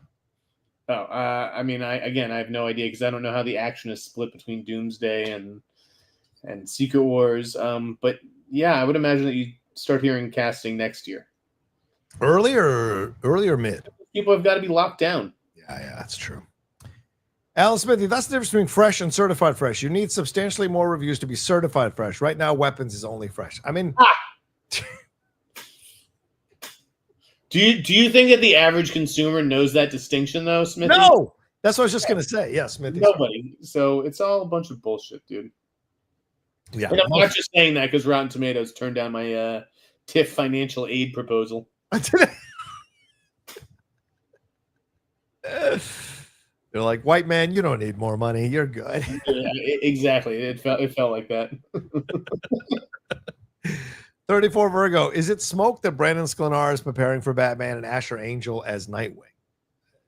B: Oh, I mean, I have no idea because I don't know how the action is split between Doomsday and Secret Wars. But yeah, I would imagine that you start hearing casting next year. Early or mid? People have got to be locked down.
A: Yeah, that's true. Alan Smithy, that's the difference between fresh and certified fresh. You need substantially more reviews to be certified fresh. Right now, weapons is only fresh. I mean,
B: do you think that the average consumer knows that distinction though, Smithy?
A: No, that's what I was just gonna say. Yeah, Smithy.
B: Nobody. So it's all a bunch of bullshit, dude.
A: Yeah,
B: and I'm not just saying that because Rotten Tomatoes turned down my TIFF financial aid proposal.
A: They're like, white man, you don't need more money. You're good.
B: Yeah, exactly. It felt like that.
A: 34 Virgo. Is it smoke that Brandon Sklenar is preparing for Batman and Asher Angel as Nightwing?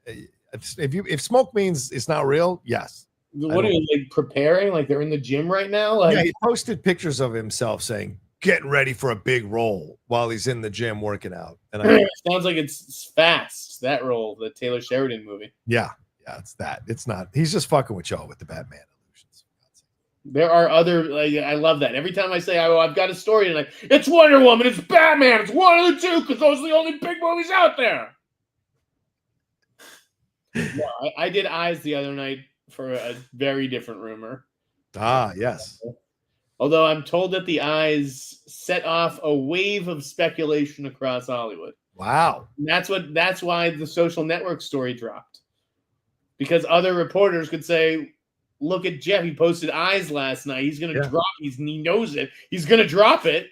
A: If smoke means it's not real, yes.
B: What are you like preparing? Like they're in the gym right now? Like,
A: yeah, he posted pictures of himself saying, getting ready for a big role while he's in the gym working out. And
B: it sounds like it's Fast, that role, the Taylor Sheridan movie.
A: Yeah, it's that. It's not. He's just fucking with y'all with the Batman illusions.
B: There are other, like, I love that. Every time I say, oh, I've got a story tonight, it's Wonder Woman, it's Batman, it's one of the two, because those are the only big movies out there. No, I did Eyes the other night for a very different rumor.
A: Ah, yes.
B: Although I'm told that the Eyes set off a wave of speculation across Hollywood.
A: Wow.
B: And that's why the Social Network story dropped. Because other reporters could say, look at Jeff, he posted Eyes last night. He's gonna drop, he knows it. He's gonna drop it.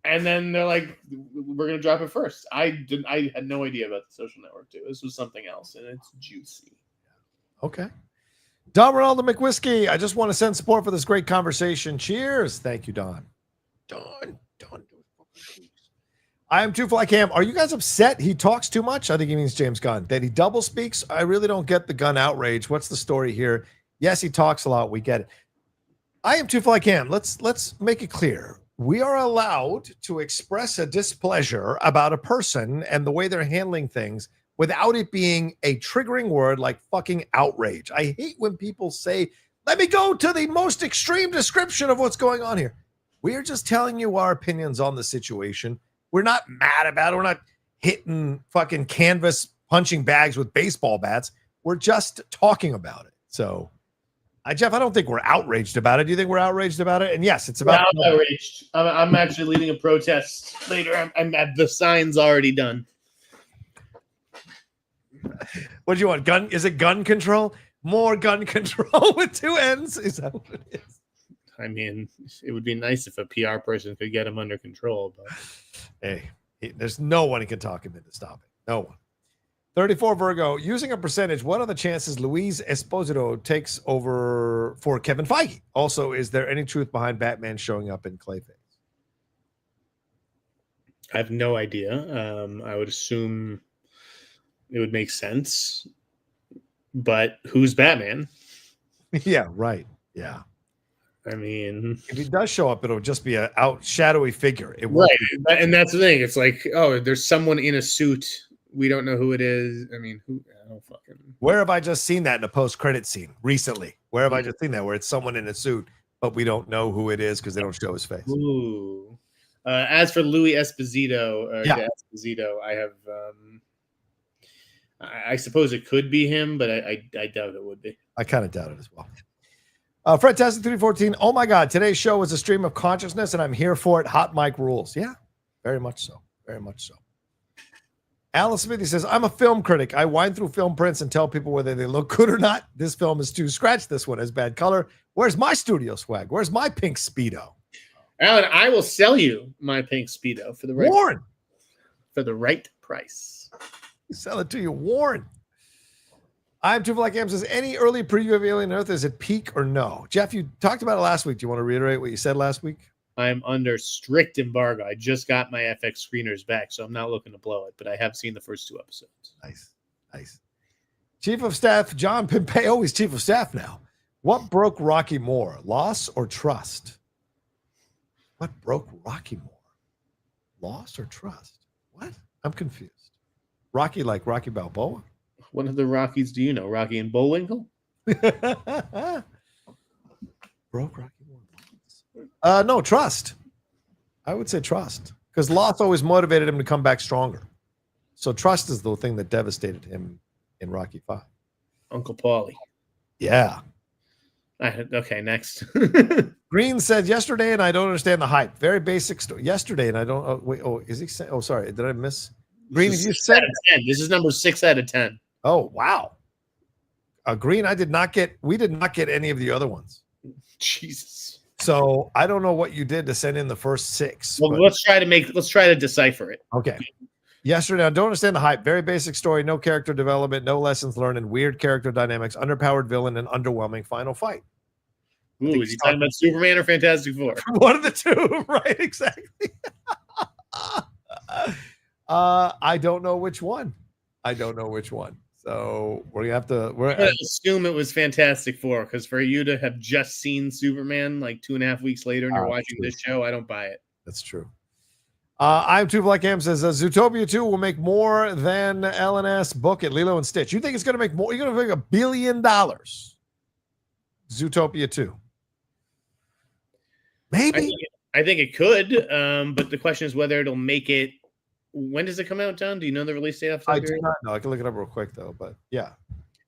B: And then they're like, we're gonna drop it first. I had no idea about the Social Network too. This was something else, and it's juicy. Okay.
A: Don Ronaldo McWhiskey, I just want to send support for this great conversation. Cheers. Thank you, Don. Don. I am too fly Cam. Are you guys upset he talks too much? I think he means James Gunn. That he double speaks? I really don't get the Gunn outrage. What's the story here? Yes, he talks a lot. We get it. I am too fly Cam. Let's make it clear. We are allowed to express a displeasure about a person and the way they're handling things without it being a triggering word like fucking outrage. I hate when people say, let me go to the most extreme description of what's going on here. We're just telling you our opinions on the situation. We're not mad about it. We're not hitting fucking canvas punching bags with baseball bats. We're just talking about it. So, Jeff, I don't think we're outraged about it. Do you think we're outraged about it? And yes, it's about.
B: I'm outraged. I'm actually leading a protest later. I'm the sign's already done.
A: What do you want? Gun? Is it gun control? More gun control with two ends? Is that what it is?
B: I mean, it would be nice if a PR person could get him under control. But
A: hey, there's no one who can talk him into stopping. No one. 34 Virgo. Using a percentage, what are the chances Luis Esposito takes over for Kevin Feige? Also, is there any truth behind Batman showing up in Clayface?
B: I have no idea. I would assume it would make sense. But who's Batman?
A: Yeah, right. Yeah.
B: I mean,
A: if he does show up, it'll just be a shadowy figure. It
B: right. And that's the thing. It's like, oh, there's someone in a suit. We don't know who it is. I mean, I don't fucking.
A: Where have I just seen that in a post-credit scene recently? Where have I just seen that? Where it's someone in a suit, but we don't know who it is because they don't show his face.
B: Ooh. As for Louis Esposito, Esposito, I have. I suppose it could be him, but I doubt it would be.
A: I kind of doubt it as well. Fred Tastic 314. Oh my God, today's show was a stream of consciousness, and I'm here for it. Hot mic rules. Yeah, very much so. Very much so. Alan Smithy says, I'm a film critic. I wind through film prints and tell people whether they look good or not. This film is too scratch. This one has bad color. Where's my studio swag? Where's my pink Speedo?
B: Alan, I will sell you my pink Speedo for the right
A: Warren.
B: For the right price.
A: Sell it to you, Warren. I'm Too Black Am says, any early preview of Alien Earth, is it peak or no? Jeff, you talked about it last week. Do you want to reiterate what you said last week?
B: I'm under strict embargo. I just got my FX screeners back, so I'm not looking to blow it, but I have seen the first 2 episodes.
A: Nice. Chief of Staff John Pompeo is Chief of Staff now. What broke Rocky more, loss or trust? What broke Rocky more, loss or trust? What? I'm confused. Rocky like Rocky Balboa?
B: One of the Rockies do you know? Rocky and Bullwinkle?
A: Broke Rocky more. No, trust. I would say trust. Because loss always motivated him to come back stronger. So trust is the thing that devastated him in Rocky 5.
B: Uncle Paulie.
A: Yeah.
B: Okay, next.
A: Green said yesterday, and I don't understand the hype. Very basic story. Yesterday, and I don't. Oh, wait. Oh, is he saying? Oh, sorry. Did I miss? Green, you said
B: 10. This is number 6 out of 10.
A: Oh, wow. Green, I did not get. We did not get any of the other ones.
B: Jesus.
A: So I don't know what you did to send in the first 6.
B: Well, let's try to decipher it.
A: Okay. Yesterday, I don't understand the hype. Very basic story, no character development, no lessons learned, and weird character dynamics, underpowered villain, and underwhelming final fight.
B: Ooh, is he talking about Superman or Fantastic Four?
A: One of the two, right? Exactly. I don't know which one. So we're gonna have to.
B: I'm gonna assume it was Fantastic Four, because for you to have just seen Superman like 2.5 weeks later and you're watching this show, I don't buy it.
A: That's true. I'm Two Black Ham says Zootopia 2 will make more than LNS. Book it, Lilo and Stitch. You think it's gonna make more? You're gonna make $1 billion. Zootopia 2. Maybe.
B: I think it could, but the question is whether it'll make it. When does it come out, John? Do you know the release date?
A: I do not know. I can look it up real quick though. But yeah,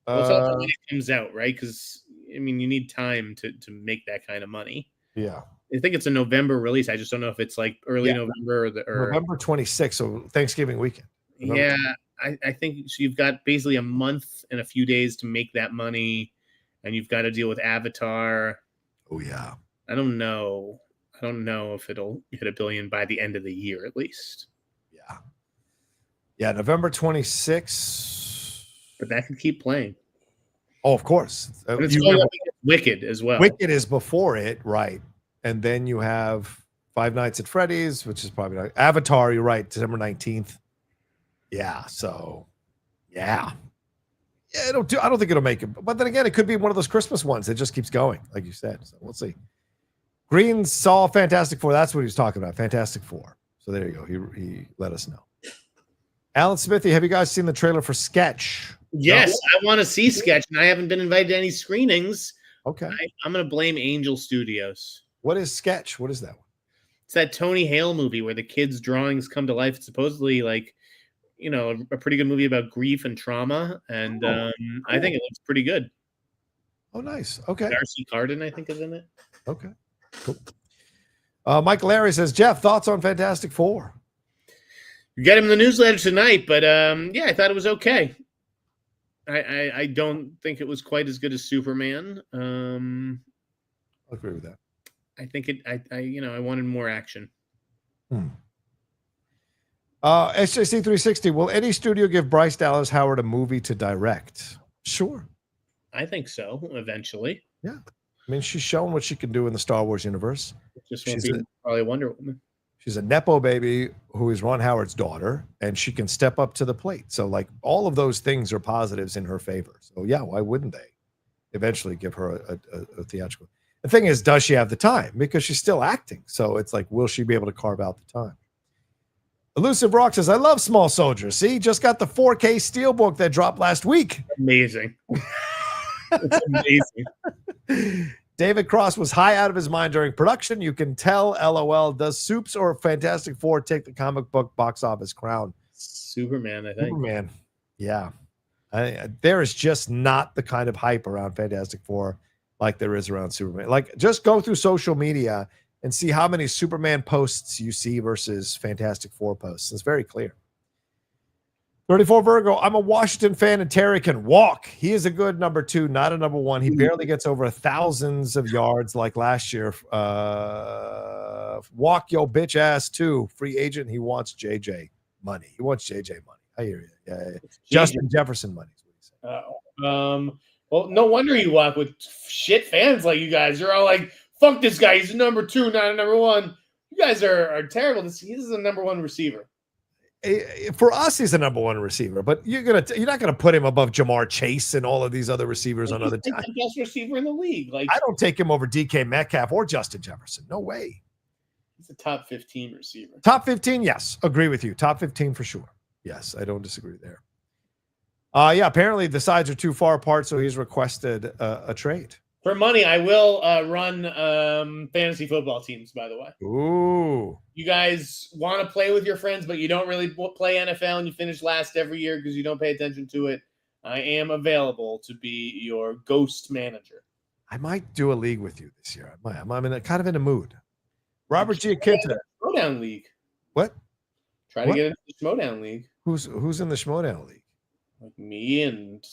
B: well, when it comes out, right? Because I mean, you need time to make that kind of money.
A: Yeah,
B: I think it's a November release. I just don't know if it's like early November or
A: November 26th, so Thanksgiving weekend.
B: November. Yeah, I think so. You've got basically a month and a few days to make that money, and you've got to deal with Avatar.
A: Oh yeah.
B: I don't know if it'll hit $1 billion by the end of the year, at least.
A: Yeah, November 26th.
B: But that could keep playing.
A: Oh, of course.
B: Wicked as well.
A: Wicked is before it, right? And then you have Five Nights at Freddy's, which is probably not Avatar. You're right, December 19th. Yeah. So, yeah. I don't think it'll make it. But then again, it could be one of those Christmas ones that just keeps going, like you said. So we'll see. Green saw Fantastic Four. That's what he was talking about. Fantastic Four. So there you go. He let us know. Alan Smithy, have you guys seen the trailer for Sketch?
B: Yes, I want to see Sketch, and I haven't been invited to any screenings.
A: Okay.
B: I'm going to blame Angel Studios.
A: What is Sketch? What is that one?
B: It's that Tony Hale movie where the kids' drawings come to life. It's supposedly like, a pretty good movie about grief and trauma, and cool. I think it looks pretty good.
A: Oh, nice. Okay.
B: Darcy Carden, I think, is in it.
A: Okay. Cool. Michael Larry says, Jeff, thoughts on Fantastic Four?
B: You get him in the newsletter tonight, but yeah, I thought it was okay. I don't think it was quite as good as Superman.
A: I agree with that.
B: I think I wanted more action.
A: SJC 360, will any studio give Bryce Dallas Howard a movie to direct? Sure.
B: I think so, eventually.
A: Yeah. I mean, she's shown what she can do in the Star Wars universe.
B: Just won't be probably Wonder Woman.
A: She's a Nepo baby who is Ron Howard's daughter, and she can step up to the plate. So, like, all of those things are positives in her favor. So, yeah, why wouldn't they eventually give her a theatrical? The thing is, does she have the time? Because she's still acting. So it's like, will she be able to carve out the time? Elusive Rock says, I love Small Soldiers. See, just got the 4K Steelbook that dropped last week.
B: Amazing. It's amazing.
A: David Cross was high out of his mind during production. You can tell, LOL. Does Soups or Fantastic Four take the comic book box office crown?
B: Superman, I think.
A: Superman. Yeah. There is just not the kind of hype around Fantastic Four like there is around Superman. Like, just go through social media and see how many Superman posts you see versus Fantastic Four posts. It's very clear. 34 Virgo, I'm a Washington fan and Terry can walk. He is a good number 2, not a number 1. He barely gets over thousands of yards like last year. Walk your bitch ass too. Free agent. He wants JJ money. He wants JJ money. I hear you. Yeah. Justin Jefferson money.
B: Well, no wonder you walk with shit fans like you guys. You're all like, fuck this guy. He's a number 2, not a number 1. You guys are terrible. He's a number 1 receiver.
A: For us, he's a number 1 receiver, but you're not gonna put him above Jamar Chase and all of these other receivers on other teams.
B: He's the best receiver in the league. Like,
A: I don't take him over DK Metcalf or Justin Jefferson. No way.
B: He's a top 15 receiver.
A: Top 15, yes, agree with you. Top 15 for sure. Yes, I don't disagree there. Yeah, apparently the sides are too far apart, so he's requested a trade.
B: For money, I will run fantasy football teams, by the way.
A: Ooh.
B: You guys want to play with your friends, but you don't really play NFL, and you finish last every year because you don't pay attention to it. I am available to be your ghost manager.
A: I might do a league with you this year. I'm in kind of in a mood. Robert Giacinta.
B: Schmodown League.
A: What?
B: Try to get into the Schmodown League.
A: Who's in the Schmodown League?
B: Like me and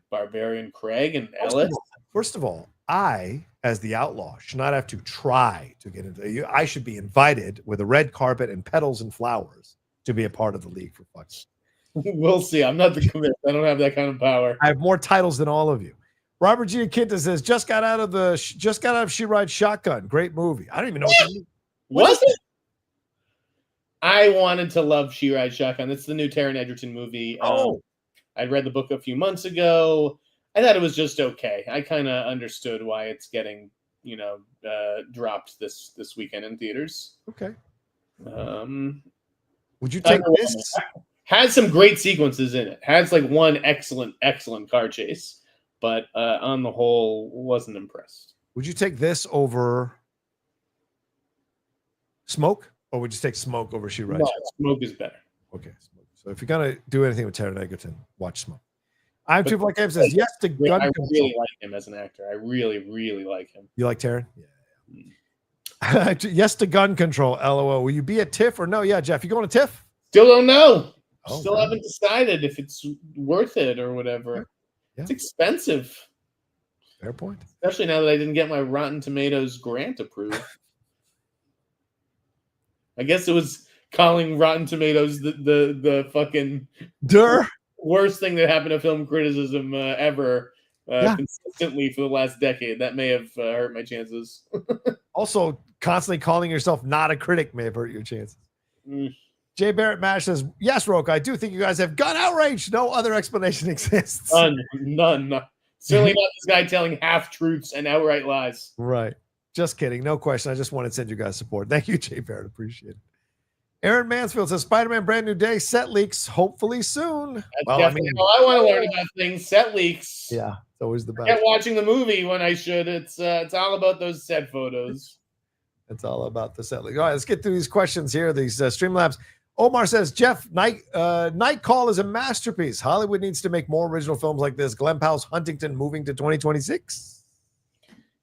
B: Barbarian Craig and Ellis.
A: First of all, I, as the outlaw, should not have to try to get into you. I should be invited with a red carpet and petals and flowers to be a part of the league, for fuck's sake.
B: We'll see. I'm not the commit. I don't have that kind of power.
A: I have more titles than all of you. Robert Giacinta says, just got out of She Rides Shotgun. Great movie. I don't even know what that means.
B: Was it? I wanted to love She Rides Shotgun. It's the new Taron Egerton movie. I'd read the book a few months ago. I thought it was just okay. I kind of understood why it's getting, dropped this weekend in theaters.
A: Okay.
B: Would
A: you take this?
B: Has some great sequences in it. Has like one excellent car chase, but on the whole, wasn't impressed.
A: Would you take this over Smoke, or would you take Smoke over She Rides?
B: No, Smoke is better.
A: Okay, Smoke. So if you're gonna do anything with Taron Egerton, watch Smoke. I'm Too Black Game says yes to gun
B: I
A: control.
B: really like him as an actor. I really, really like him.
A: You like Taron? Yeah. Yes to gun control. LOL. Will you be at TIFF or no? Yeah, Jeff. You going to TIFF?
B: Still don't know.
A: Oh,
B: Still haven't decided if it's worth it or whatever. Yeah. It's expensive.
A: Fair point.
B: Especially now that I didn't get my Rotten Tomatoes grant approved. I guess it was calling Rotten Tomatoes the fucking worst thing that happened to film criticism ever consistently for the last decade. That may have hurt my chances.
A: Also, constantly calling yourself not a critic may have hurt your chances. Jay Barrett Mash says, yes, Rocha, I do think you guys have gun outrage. No other explanation exists.
B: None. Certainly not this guy telling half-truths and outright lies.
A: Right. Just kidding. No question. I just wanted to send you guys support. Thank you, Jay Barrett. Appreciate it. Aaron Mansfield says, Spider-Man Brand New Day, set leaks, hopefully soon.
B: That's definitely how I want to learn about things. Set leaks.
A: Yeah, it's always the best.
B: Forget watching the movie when I should. It's all about those set photos.
A: It's all about the set leaks. All right, let's get through these questions here. These Streamlabs. Omar says, Jeff, Night Call is a masterpiece. Hollywood needs to make more original films like this. Glen Powell's Huntington moving to 2026.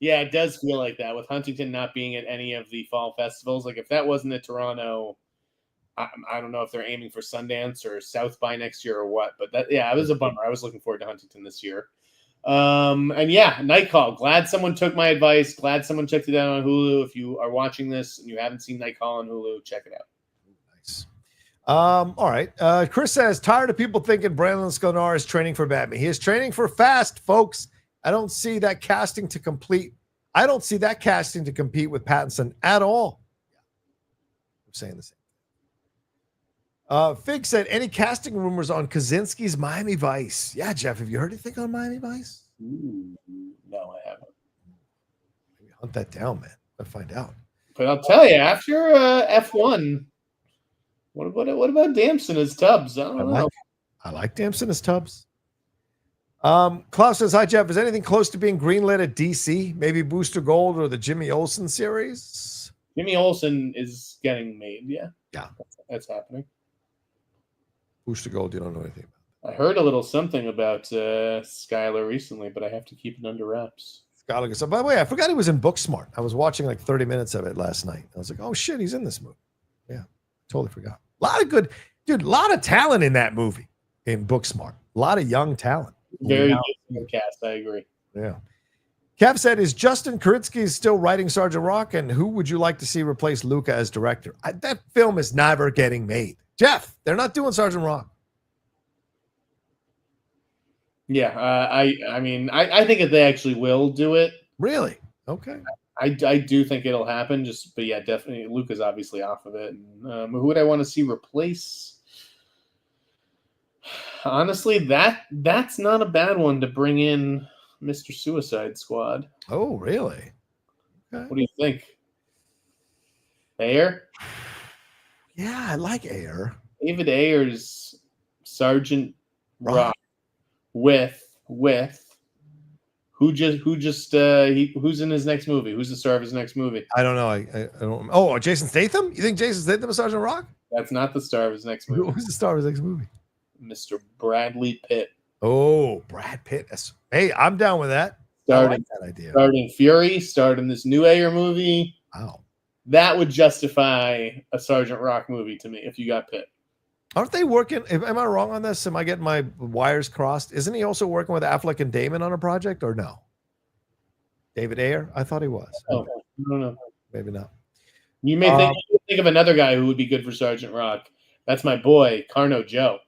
B: Yeah, it does feel like that with Huntington not being at any of the fall festivals. Like if that wasn't at Toronto, I don't know if they're aiming for Sundance or South by next year or what. But it was a bummer. I was looking forward to Huntington this year. And yeah, Night Call. Glad someone took my advice. Glad someone checked it out on Hulu. If you are watching this and you haven't seen Night Call on Hulu, check it out.
A: Nice. All right. Chris says, tired of people thinking Brandon Sconar is training for Batman. He is training for Fast, folks. I don't see that casting to compete with Pattinson at all. I'm saying the same. Fig said, any casting rumors on Kaczynski's Miami Vice? Yeah, Jeff, have you heard anything on Miami Vice?
B: No, I haven't.
A: Maybe hunt that down, man. I'll find out.
B: But I'll tell you, after F1, what about Damson as Tubbs? I don't know.
A: I like Damson as Tubbs. Klaus says, hi, Jeff. Is anything close to being greenlit at DC? Maybe Booster Gold or the Jimmy Olsen series?
B: Jimmy Olsen is getting made, yeah.
A: Yeah.
B: That's happening.
A: Booster Gold, you don't know anything about.
B: I heard a little something about Skylar recently, but I have to keep it under wraps.
A: Skylar. So, by the way, I forgot he was in Booksmart. I was watching like 30 minutes of it last night. I was like, oh, shit, he's in this movie. Yeah, totally forgot. A lot of a lot of talent in that movie in Booksmart. A lot of young talent.
B: Very good cast, I agree.
A: Yeah. Kev said, is Justin Kuritsky still writing Sergeant Rock? And who would you like to see replace Luca as director? That film is never getting made. Jeff, they're not doing Sergeant Rock.
B: Yeah, I mean, I think that they actually will do it.
A: Really? Okay.
B: I do think it'll happen. But yeah, definitely. Luca's obviously off of it. And, who would I want to see replace? Honestly, that's not a bad one to bring in Mr. Suicide Squad.
A: Oh, really? Okay.
B: What do you think? Ayer?
A: Yeah, I like Ayer.
B: David Ayer's Sergeant Rock with who's in his next movie? Who's the star of his next movie?
A: I don't know. I don't. Oh, Jason Statham? You think Jason Statham is Sergeant Rock?
B: That's not the star of his next movie.
A: Who's the star of his next movie?
B: Mr. Bradley Pitt.
A: Oh, Brad Pitt. Hey, I'm down with that. I like that idea.
B: Starting Fury, starting this new Ayer movie.
A: Wow.
B: That would justify a Sergeant Rock movie to me if you got Pitt.
A: Aren't they working? Am I wrong on this? Am I getting my wires crossed? Isn't he also working with Affleck and Damon on a project, or no? David Ayer? I thought he was.
B: Oh, I don't know.
A: Maybe not.
B: You may think of another guy who would be good for Sergeant Rock. That's my boy, Carno Joe.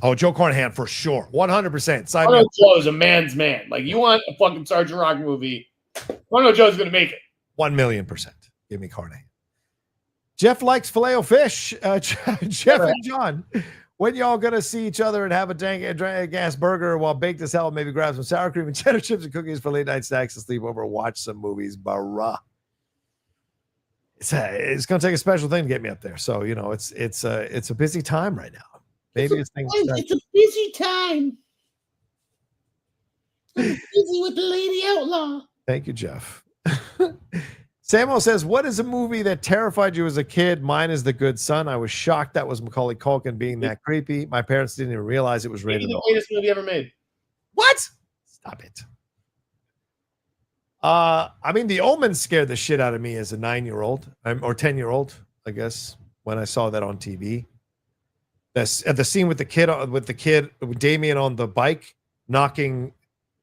A: Oh, Joe Carnahan for sure. 100%.
B: Carno Joe is a man's man. Like, you want a fucking Sergeant Rock movie, Carno Joe's going to make it.
A: 1,000,000%. Give me Carnahan. Jeff likes Filet-O-Fish. Jeff and John, when y'all going to see each other and have a dank ass burger while baked as hell, maybe grab some sour cream and cheddar chips and cookies for late night snacks and sleep over, watch some movies. Barra. It's going to take a special thing to get me up there. So, you know, it's a busy time right now. Maybe it's
B: a busy time. I'm busy with the Lady Outlaw.
A: Thank you, Jeff. Samuel says, what is a movie that terrified you as a kid? Mine is The Good Son. I was shocked that was Macaulay Culkin being that creepy. My parents didn't even realize it was rated
B: R. The greatest movie ever made.
A: What? Stop it. I mean, The Omen scared the shit out of me as a 9-year-old or 10-year-old, I guess, when I saw that on TV. The scene with the kid, with Damien on the bike, knocking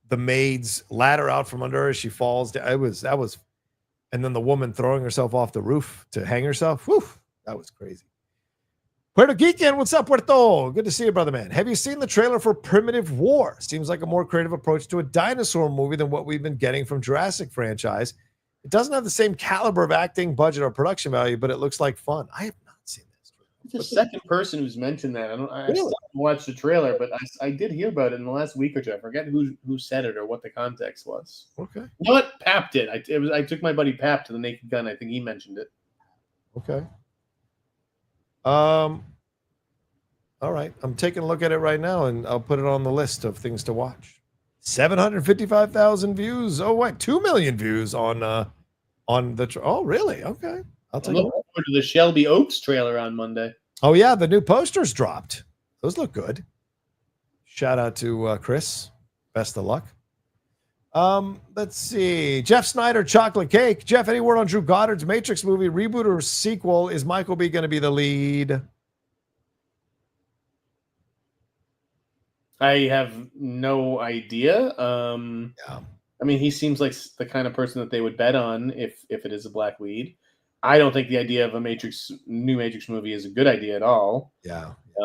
A: the maid's ladder out from under her. She falls. That was, and then the woman throwing herself off the roof to hang herself. Whew, that was crazy. Puerto Geekin, what's up, Puerto? Good to see you, brother man. Have you seen the trailer for Primitive War? Seems like a more creative approach to a dinosaur movie than what we've been getting from Jurassic franchise. It doesn't have the same caliber of acting, budget, or production value, but it looks like fun. I have not seen this.
B: It's the second person who's mentioned that. I haven't watched the trailer, but I did hear about it in the last week or two. I forget who said it or what the context was.
A: Okay.
B: You know what? Pap did. I took my buddy Pap to the Naked Gun. I think he mentioned it.
A: Okay. All right. I'm taking a look at it right now, and I'll put it on the list of things to watch. 755,000 views. Oh, wait, 2 million views on the. Oh, really? Okay. I'll take a look
B: forward to the Shelby Oaks trailer on Monday.
A: Oh yeah, the new posters dropped. Those look good. Shout out to Chris. Best of luck. Let's see. Jeff Sneider, Chocolate Cake. Jeff, any word on Drew Goddard's Matrix movie reboot or sequel? Is Michael B going to be the lead?
B: I have no idea. Yeah. I mean, he seems like the kind of person that they would bet on if it is a black lead. I don't think the idea of a new Matrix movie is a good idea at all.
A: Yeah.
B: He's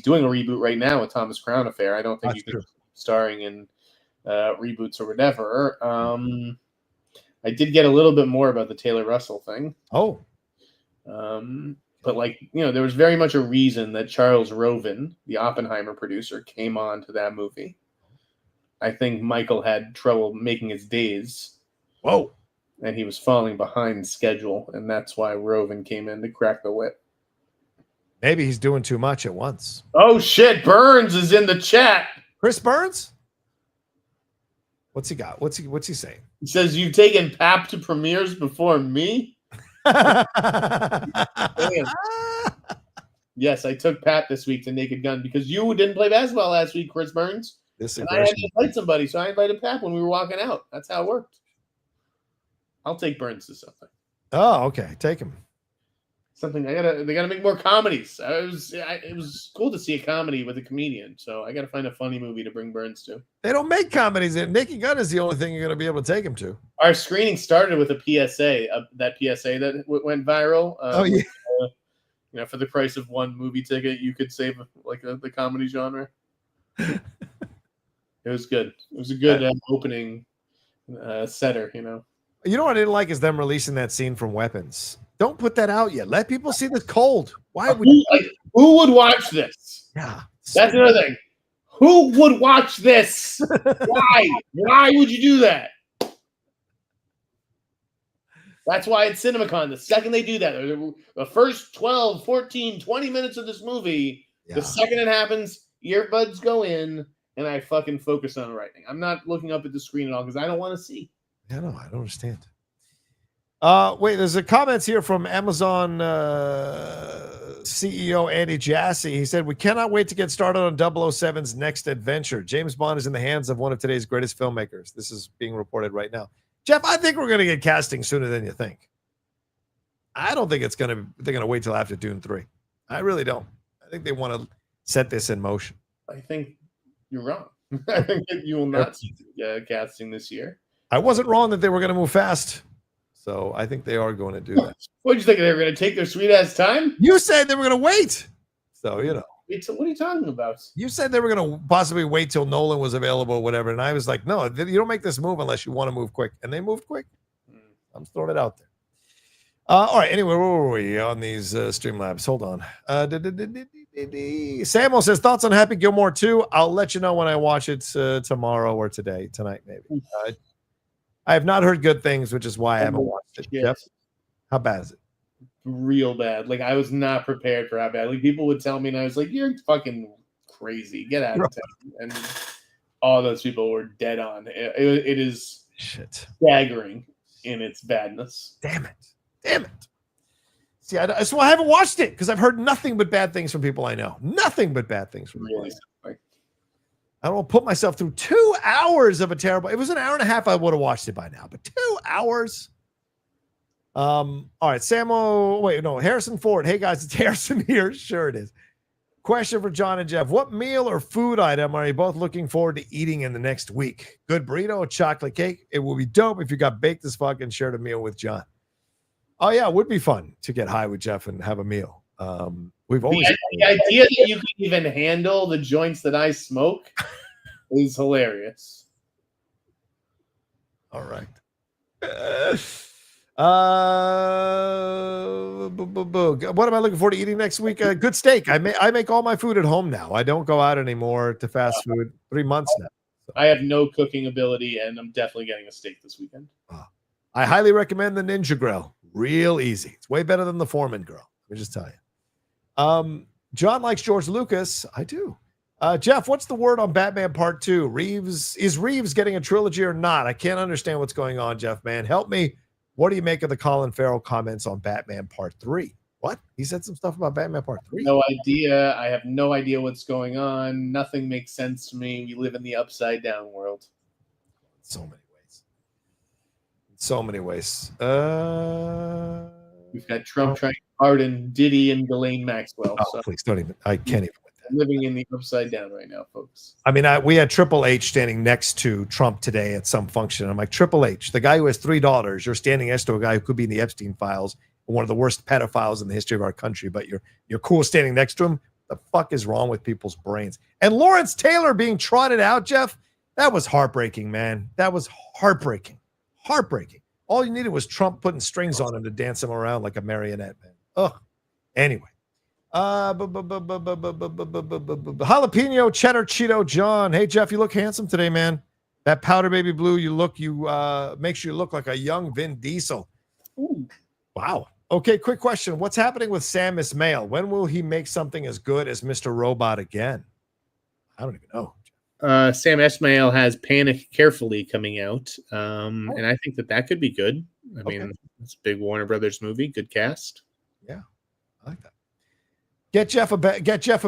B: doing a reboot right now with Thomas Crown Affair. I don't think you can starring in reboots or whatever. I did get a little bit more about the Taylor Russell thing.
A: Oh.
B: But there was very much a reason that Charles Roven, the Oppenheimer producer, came on to that movie. I think Michael had trouble making his days.
A: Whoa.
B: And he was falling behind schedule, and that's why Roven came in to crack the whip.
A: Maybe he's doing too much at once.
B: Oh, shit. Burns is in the chat.
A: Chris Burns? What's he got? What's he saying?
B: He says, you've taken Pap to premieres before me? Yes, I took Pat this week to Naked Gun because you didn't play basketball last week, Chris Burns. And I had to invite somebody, so I invited Pat when we were walking out. That's how it worked. I'll take Burns to something.
A: Oh, okay. Take him.
B: Something they gotta make more comedies. It was cool to see a comedy with a comedian, so I gotta find a funny movie to bring Burns to.
A: They don't make comedies. Naked Gun is the only thing you're gonna be able to take him to.
B: Our screening started with a PSA, that PSA that went viral. For the price of one movie ticket, you could save the comedy genre. It was good. It was a good opening setter,
A: You know what I didn't like is them releasing that scene from Weapons. Don't put that out yet. Let people see this cold. Why would
B: who would watch this?
A: Yeah.
B: That's another thing. Who would watch this? Why? Why would you do that? That's why it's CinemaCon. The second they do that, the first 12, 14, 20 minutes of this movie, the second it happens, earbuds go in, and I fucking focus on writing. I'm not looking up at the screen at all because I don't want to see.
A: Yeah, no, I don't understand. Wait, there's a comments here from Amazon CEO Andy Jassy. He said, we cannot wait to get started on 007's next adventure. James Bond is in the hands of one of today's greatest filmmakers. This is being reported right now. Jeff, I think we're going to get casting sooner than you think. I don't think they're going to wait till after Dune 3. I really don't. I think they want to set this in motion.
B: I think you're wrong. I think that you will not see casting this year.
A: I wasn't wrong that they were going to move fast. So I think they are going to do that.
B: What did you think? They were going to take their sweet ass time?
A: You said they were going to wait. So, you know.
B: What are you talking about?
A: You said they were going to possibly wait till Nolan was available or whatever. And I was like, no, you don't make this move unless you want to move quick. And they moved quick. I'm throwing it out there. All right. Anyway, where were we on these Streamlabs? Hold on. Samuel says, thoughts on Happy Gilmore 2? I'll let you know when I watch it tomorrow or tonight, maybe. I have not heard good things, which is why I haven't watched it. Yep. How bad is it?
B: Real bad. Like, I was not prepared for how bad. Like, people would tell me, and I was like, you're fucking crazy. Get out of town. And all those people were dead on. It is staggering in its badness.
A: Damn it. See, so I haven't watched it because I've heard nothing but bad things from people I know. Nothing but bad things from people I know. I don't want to put myself through 2 hours of a terrible. It was an hour and a half. I would have watched it by now, but 2 hours. All right, Samo. Wait, no, Harrison Ford. Hey guys, it's Harrison here. Sure it is. Question for John and Jeff: what meal or food item are you both looking forward to eating in the next week? Good burrito or chocolate cake? It would be dope if you got baked as fuck and shared a meal with John. Oh yeah, it would be fun to get high with Jeff and have a meal. We've always
B: the idea that you can even handle the joints that I smoke is hilarious.
A: All right. What am I looking forward to eating next week? Good steak. I make all my food at home now. I don't go out anymore to fast food. 3 months now. So.
B: I have no cooking ability, and I'm definitely getting a steak this weekend.
A: I highly recommend the Ninja Grill. Real easy. It's way better than the Foreman Grill. Let me just tell you. John likes George Lucas. I do. Jeff, what's the word on Batman Part 2? Is Reeves getting a trilogy or not? I can't understand what's going on, Jeff, man. Help me. What do you make of the Colin Farrell comments on Batman Part 3? What? He said some stuff about Batman Part 3?
B: No idea. I have no idea what's going on. Nothing makes sense to me. We live in the upside down world.
A: So many ways.
B: We've got Trump trying to pardon Diddy and Ghislaine Maxwell.
A: Oh, please don't even. I can't even with that.
B: Living in the upside down right now, folks.
A: I mean, we had Triple H standing next to Trump today at some function. I'm like, Triple H, the guy who has $3, you're standing next to a guy who could be in the Epstein files, one of the worst pedophiles in the history of our country, but you're cool standing next to him. The fuck is wrong with people's brains? And Lawrence Taylor being trotted out, Jeff, that was heartbreaking, man. That was heartbreaking. All you needed was Trump putting strings on him to dance him around like a marionette, man. Ugh. Anyway. Jalapeno cheddar Cheeto John. Hey, Jeff, you look handsome today, man. That powder baby blue makes you look like a young Vin Diesel. Ooh. Wow. Okay, quick question. What's happening with Sam Esmail? When will he make something as good as Mr. Robot again? I don't even know.
B: Sam Esmail has Panic Carefully coming out, and I think that could be good. I mean, it's a big Warner Brothers movie, good cast.
A: Yeah, I like that. Get Jeff a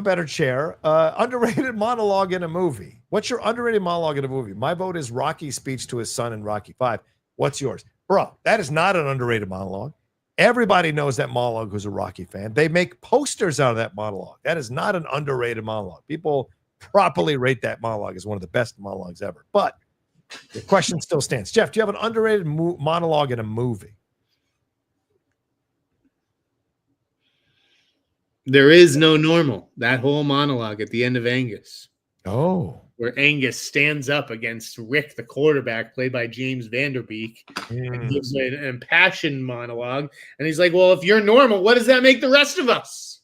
A: better chair. Underrated monologue in a movie. What's your underrated monologue in a movie? My vote is Rocky's speech to his son in Rocky 5. What's yours? Bro, that is not an underrated monologue. Everybody knows that monologue who's a Rocky fan. They make posters out of that monologue. That is not an underrated monologue. People properly rate that monologue as one of the best monologues ever. But the question still stands. Jeff, do you have an underrated monologue in a movie?
B: There is no normal. That whole monologue at the end of Angus.
A: Oh.
B: Where Angus stands up against Rick, the quarterback, played by James Vanderbeek, and gives an impassioned monologue. And he's like, well, if you're normal, what does that make the rest of us?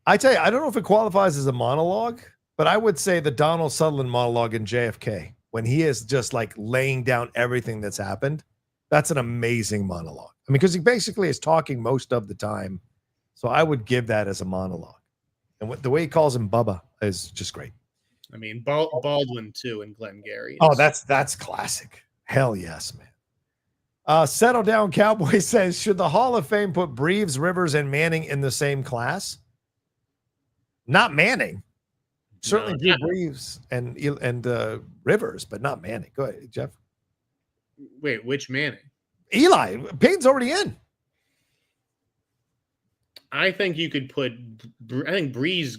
A: I tell you, I don't know if it qualifies as a monologue, but I would say the Donald Sutherland monologue in JFK, when he is just like laying down everything that's happened, that's an amazing monologue. I mean, because he basically is talking most of the time. So I would give that as a monologue. And the way he calls him Bubba is just great.
B: I mean, Baldwin, too, and Glengarry.
A: Oh, that's classic. Hell yes, man. Settle Down Cowboy says, should the Hall of Fame put Breves, Rivers, and Manning in the same class? Not Manning. Certainly do Breves and Rivers, but not Manning. Go ahead, Jeff.
B: Wait, which Manning?
A: Eli. Payton's already in.
B: I think you could put. I think Breeze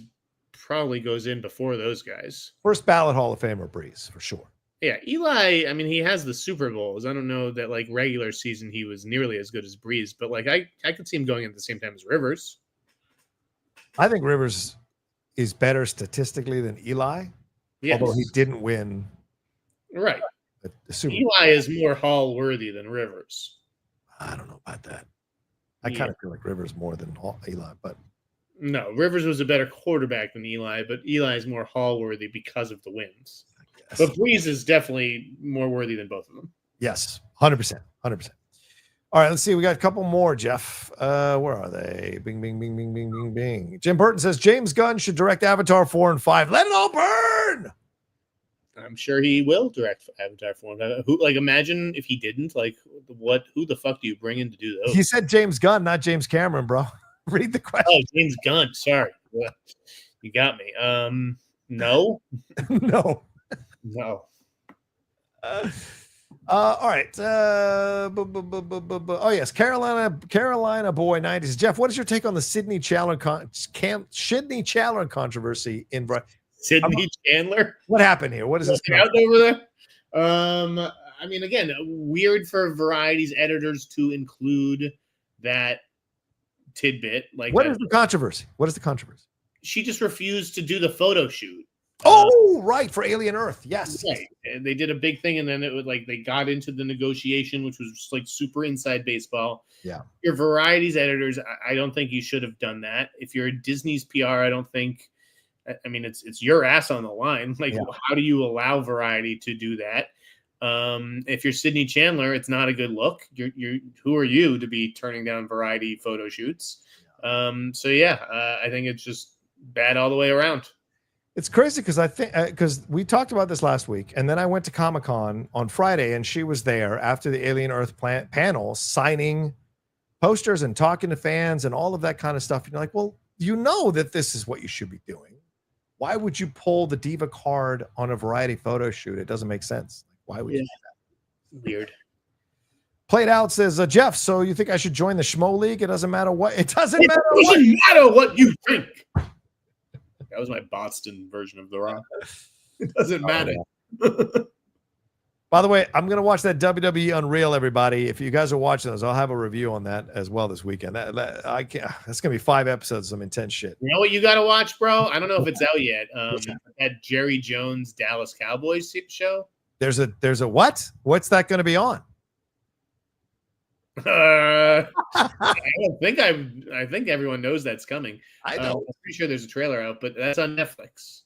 B: probably goes in before those guys.
A: First ballot Hall of Famer Breeze for sure.
B: Yeah, Eli. I mean, he has the Super Bowls. I don't know that like regular season he was nearly as good as Breeze, but like I could see him going at the same time as Rivers.
A: I think Rivers is better statistically than Eli,
B: yes.
A: Although he didn't win.
B: Right.
A: The Super
B: Eli
A: Bowl.
B: is more Hall worthy than Rivers.
A: I don't know about that. I kind of feel like Rivers more than Eli, but
B: no, Rivers was a better quarterback than Eli, but Eli is more Hall worthy because of the wins. But Breeze is definitely more worthy than both of them.
A: Yes, 100%. 100%. All right, let's see. We got a couple more, Jeff. Where are they? Bing, bing, bing, bing, bing, bing, bing. Jim Burton says James Gunn should direct Avatar 4 and 5. Let it all burn.
B: I'm sure he will direct Avatar 4 and 5. Who, like, imagine if he didn't. Like, what? Who the fuck do you bring in to do those?
A: He said James Gunn, not James Cameron, bro. Read the question.
B: Oh, James Gunn. Sorry, you got me. No,
A: no.
B: No.
A: All right. Oh yes, Carolina boy 90s. Jeff, what is your take on the Sydney Chandler controversy in
B: Sydney Chandler?
A: What happened here? What is this
B: out over there? I mean, again, weird for Variety's editors to include that tidbit. Like,
A: what is the controversy? What is the controversy?
B: She just refused to do the photo shoot.
A: Oh, right, for Alien Earth. Yes.
B: Right. And they did a big thing, and then it was like they got into the negotiation, which was just like super inside baseball.
A: Yeah.
B: Your Variety's editors, I don't think you should have done that. If you're Disney's PR, I don't think. I mean, it's your ass on the line. Like, how do you allow Variety to do that? If you're Sydney Chandler, it's not a good look. You're who are you to be turning down Variety photo shoots? So I think it's just bad all the way around.
A: It's crazy because I think because we talked about this last week, and then I went to Comic-Con on Friday, and she was there after the Alien Earth panel, signing posters and talking to fans and all of that kind of stuff. And you're like, well, you know that this is what you should be doing. Why would you pull the diva card on a Variety photo shoot? It doesn't make sense. Why would you do that?
B: Weird.
A: Played Out says, Jeff, so you think I should join the Schmo League? It doesn't matter what. It doesn't matter
B: what you think. That was my Boston version of The Rock. It doesn't matter.
A: By the way, I'm going to watch that WWE Unreal, everybody. If you guys are watching those, I'll have a review on that as well this weekend. That's going to be 5 episodes of some intense shit.
B: You know what you got to watch, bro? I don't know if it's out yet. That Jerry Jones Dallas Cowboys show.
A: There's a what? What's that going to be on?
B: I think everyone knows that's coming.
A: I know.
B: I'm pretty sure there's a trailer out, but that's on Netflix.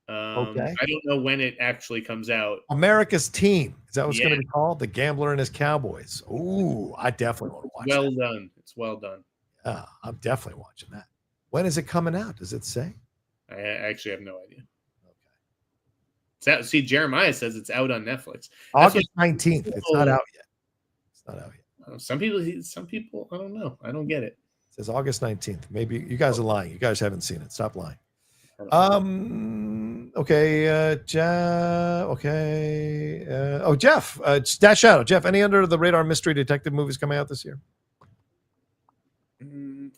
A: Okay.
B: I don't know when it actually comes out.
A: America's Team. Is that what's going to be called? The Gambler and His Cowboys. Ooh, I definitely want to watch
B: Well done. It's well done.
A: Yeah, I'm definitely watching that. When is it coming out? Does it say?
B: I actually have no idea. Okay. See, Jeremiah says it's out on Netflix.
A: August 19th. It's not out yet. Not out yet.
B: Some people, I don't know. I don't get it.
A: It says August 19th. Maybe you guys are lying. You guys haven't seen it. Stop lying. Okay. Jeff. Dash Shadow. Jeff, any under the radar mystery detective movies coming out this year?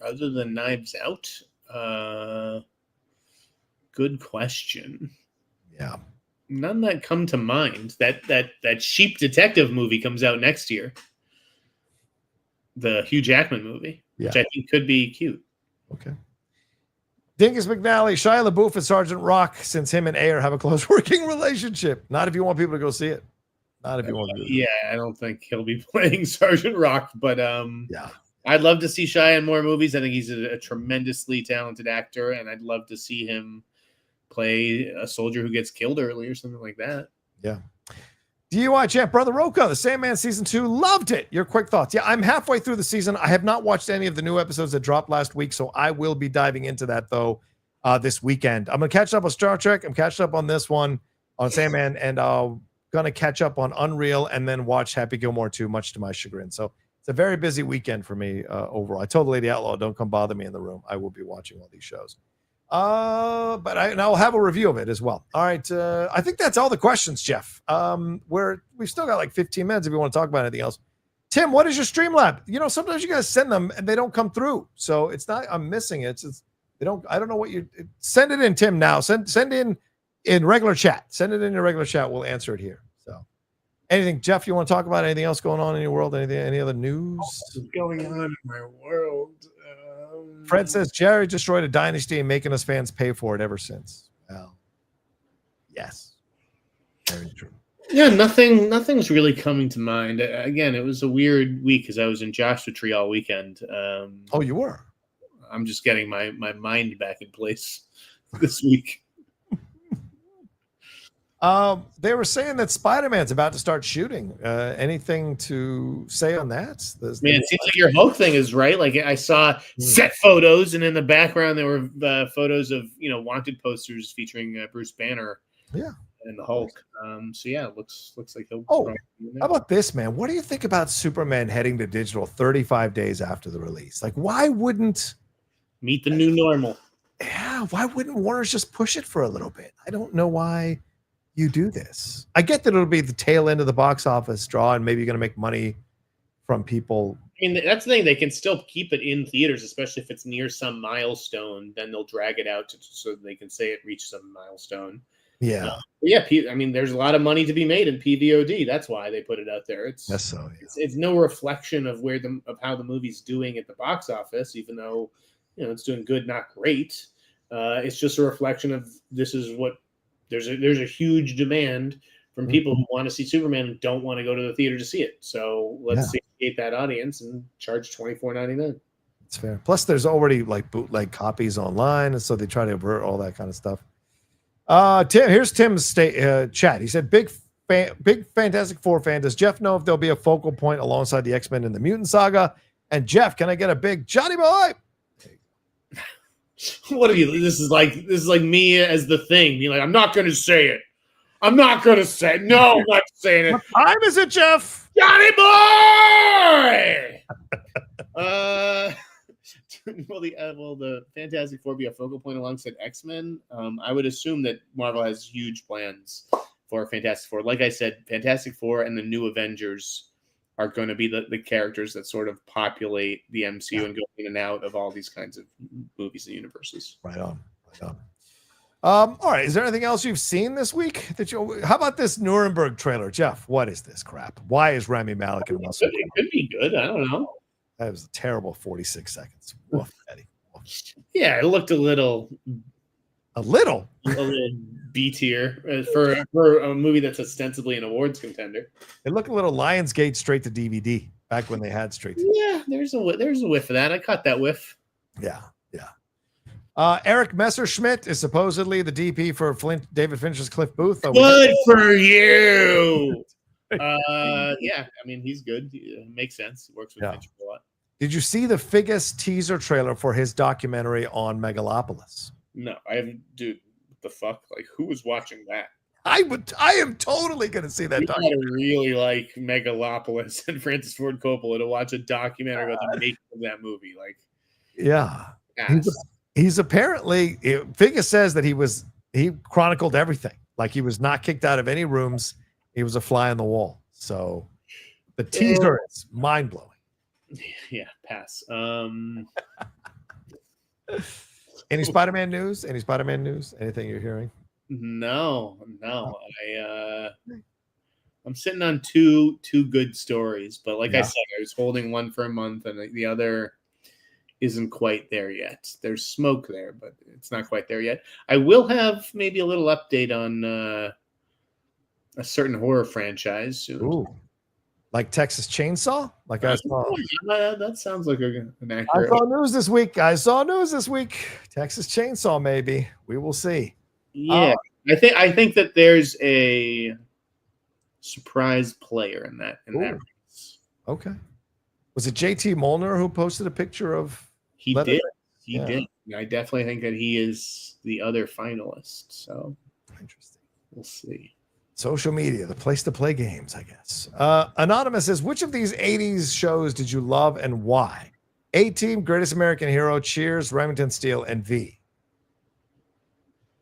B: Other than Knives Out? Good question.
A: Yeah.
B: None that come to mind. That Sheep Detective movie comes out next year. The Hugh Jackman movie, which I think could be cute.
A: Okay. Dingus McNally, Shia LaBeouf and Sergeant Rock, since him and Ayer have a close working relationship. Not if you want people to go see it. Not if you want to.
B: Yeah, I don't think he'll be playing Sergeant Rock, but I'd love to see Shia in more movies. I think he's a tremendously talented actor, and I'd love to see him play a soldier who gets killed early or something like that.
A: Yeah. DUI champ, Brother Rocha, The Sandman Season 2, loved it. Your quick thoughts. Yeah, I'm halfway through the season. I have not watched any of the new episodes that dropped last week, so I will be diving into that, though, this weekend. I'm going to catch up on Star Trek. I'm catching up on this one, on Sandman, and I'll gonna catch up on Unreal and then watch Happy Gilmore 2, much to my chagrin. So it's a very busy weekend for me overall. I told Lady Outlaw, don't come bother me in the room. I will be watching all these shows. But I'll have a review of it as well. All right. I think that's all the questions, Jeff. We've still got like 15 minutes if you want to talk about anything else. Tim, what is your Streamlab? You know, sometimes you guys send them and they don't come through. So it's not, I'm missing it. I don't know what you send it in, Tim, now. Send in regular chat. Send it in your regular chat. We'll answer it here. So anything, Jeff, you want to talk about anything else going on in your world? Any other news?
B: What's going on in my world?
A: Fred says Jerry destroyed a dynasty and making us fans pay for it ever since. Well, yes. Very true.
B: Yeah, nothing's really coming to mind. Again, it was a weird week because I was in Joshua Tree all weekend.
A: Oh, you were?
B: I'm just getting my mind back in place this week.
A: They were saying that Spider-Man's about to start shooting. Anything to say on that?
B: Man, it seems like your Hulk thing is right. Like I saw set photos, and in the background there were photos of wanted posters featuring Bruce Banner.
A: Yeah.
B: And the Hulk. So yeah, it looks like he'll.
A: Oh, how about this, man? What do you think about Superman heading to digital 35 days after the release? Like, why wouldn't
B: meet the new normal?
A: Yeah, why wouldn't Warner's just push it for a little bit? I don't know why you do this. I get that it'll be the tail end of the box office draw, and maybe you're going to make money from people.
B: I mean, that's the thing. They can still keep it in theaters, especially if it's near some milestone. Then they'll drag it out so they can say it reached some milestone.
A: Yeah.
B: I mean, there's a lot of money to be made in PVOD. That's why they put it out there. It's it's no reflection of how the movie's doing at the box office, even though it's doing good, not great. It's just a reflection of this is what there's a huge demand from people who want to see Superman and don't want to go to the theater to see it. So let's satiate that audience and charge $24.99.
A: It's fair. Plus, there's already like bootleg copies online, and so they try to avert all that kind of stuff. Tim, here's Tim's chat. He said, big Fantastic Four fan. Does Jeff know if there'll be a focal point alongside the X-Men in the Mutant Saga? And Jeff, can I get a big Johnny boy?
B: What are you? This is like me as the Thing. Being like, I'm not going to say it. I'm not going to say it. No, I'm not saying it.
A: What time is it, Jeff?
B: Johnny boy! Will the Fantastic Four be a focal point alongside X-Men? I would assume that Marvel has huge plans for Fantastic Four. Like I said, Fantastic Four and the New Avengers are going to be the characters that sort of populate the MCU and go in and out of all these kinds of movies and universes.
A: Right on. All right. Is there anything else you've seen this week? How about this Nuremberg trailer, Jeff? What is this crap? Why is Rami Malek and Russell?
B: It could be good. I don't know.
A: That was a terrible 46 seconds. Woof, Eddie. Woof.
B: Yeah, it looked a little B tier for a movie that's ostensibly an awards contender.
A: It looked a little Lionsgate straight to DVD back when they had straight to DVD.
B: Yeah, there's a whiff of that. I caught that whiff.
A: Yeah. Eric Messerschmidt is supposedly the DP for David Fincher's Cliff Booth.
B: Good for you. I mean, he's good. It makes sense. Works with Fincher a lot.
A: Did you see the Figgis teaser trailer for his documentary on Megalopolis?
B: No, I haven't. Dude, what the fuck? Like, who was watching that?
A: I am totally going to see that documentary.
B: I really like Megalopolis and Francis Ford Coppola to watch a documentary about the making of that movie. Like,
A: yeah. He's apparently, Figgis says that he chronicled everything. Like, he was not kicked out of any rooms. He was a fly on the wall. So the teaser is mind blowing.
B: Yeah, pass.
A: Any Spider-Man news? Anything you're hearing?
B: No. I'm sitting on two good stories, but like I said, I was holding one for a month, and the other isn't quite there yet. There's smoke there, but it's not quite there yet. I will have maybe a little update on a certain horror franchise soon.
A: Ooh. Like Texas Chainsaw? Like I saw.
B: That sounds like an accurate.
A: I saw news this week. Texas Chainsaw, maybe. We will see.
B: Yeah. I think that there's a surprise player in that race.
A: Okay. Was it JT Molnar who posted a picture of
B: He did. I definitely think that he is the other finalist. So
A: interesting.
B: We'll see.
A: Social media, the place to play games, I guess. Anonymous says, which of these 80s shows did you love and why? A-Team, Greatest American Hero, Cheers, Remington Steele, and V.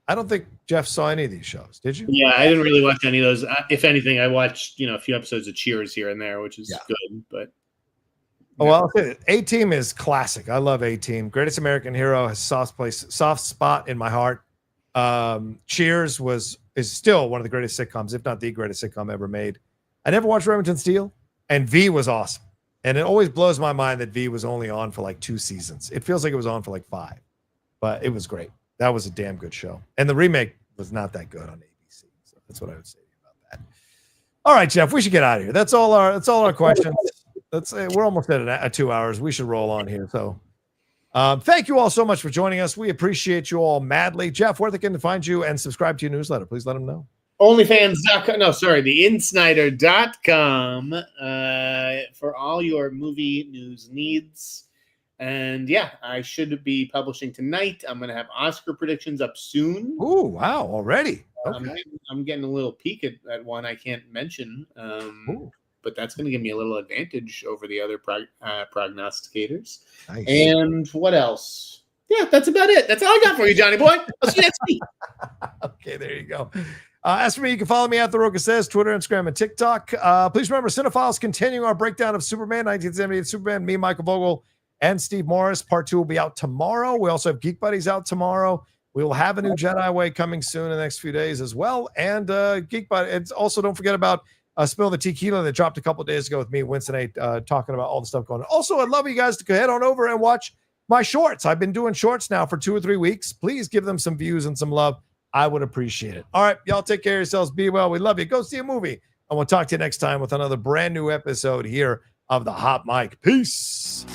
A: I don't think Jeff saw any of these shows. Did you?
B: Yeah, I didn't really watch any of those. If anything, I watched a few episodes of Cheers here and there, which is good. But
A: well, A-Team is classic. I love A-Team. Greatest American Hero has soft spot in my heart. Cheers is still one of the greatest sitcoms, if not the greatest sitcom ever made. I never watched Remington Steele, and V was awesome. And it always blows my mind that V was only on for like 2 seasons. It feels like it was on for like 5, but it was great. That was a damn good show. And the remake was not that good on ABC. So that's what I would say about that. All right, Jeff, we should get out of here. That's all our questions. We're almost at 2 hours. We should roll on here. So thank you all so much for joining us. We appreciate you all madly. Jeff, where they can find you and subscribe to your newsletter, please let them know.
B: OnlyFans.com. No, sorry, theinsnider.com for all your movie news needs. And yeah, I should be publishing tonight. I'm going to have Oscar predictions up soon.
A: Oh, wow. Already. Okay.
B: I'm getting a little peek at one I can't mention. But that's going to give me a little advantage over the other prognosticators. Nice. And what else? Yeah, that's about it. That's all I got for you, Johnny boy. I'll see you next week.
A: Okay, there you go. As for me, you can follow me at The Rocha Says, Twitter, Instagram, and TikTok. Please remember, Cinephiles continuing our breakdown of Superman, 1978 Superman, me, Michael Vogel, and Steve Morris. Part 2 will be out tomorrow. We also have Geek Buddies out tomorrow. We will have a new Jedi Way coming soon in the next few days as well. And Geek Buddies. And also, don't forget about Spill the Tequila that dropped a couple of days ago with me, Winston A, talking about all the stuff going on. Also, I'd love you guys to go head on over and watch my shorts. I've been doing shorts now for 2 or 3 weeks. Please give them some views and some love. I would appreciate it. All right, y'all take care of yourselves. Be well. We love you. Go see a movie. And we'll talk to you next time with another brand new episode here of The Hot Mic. Peace.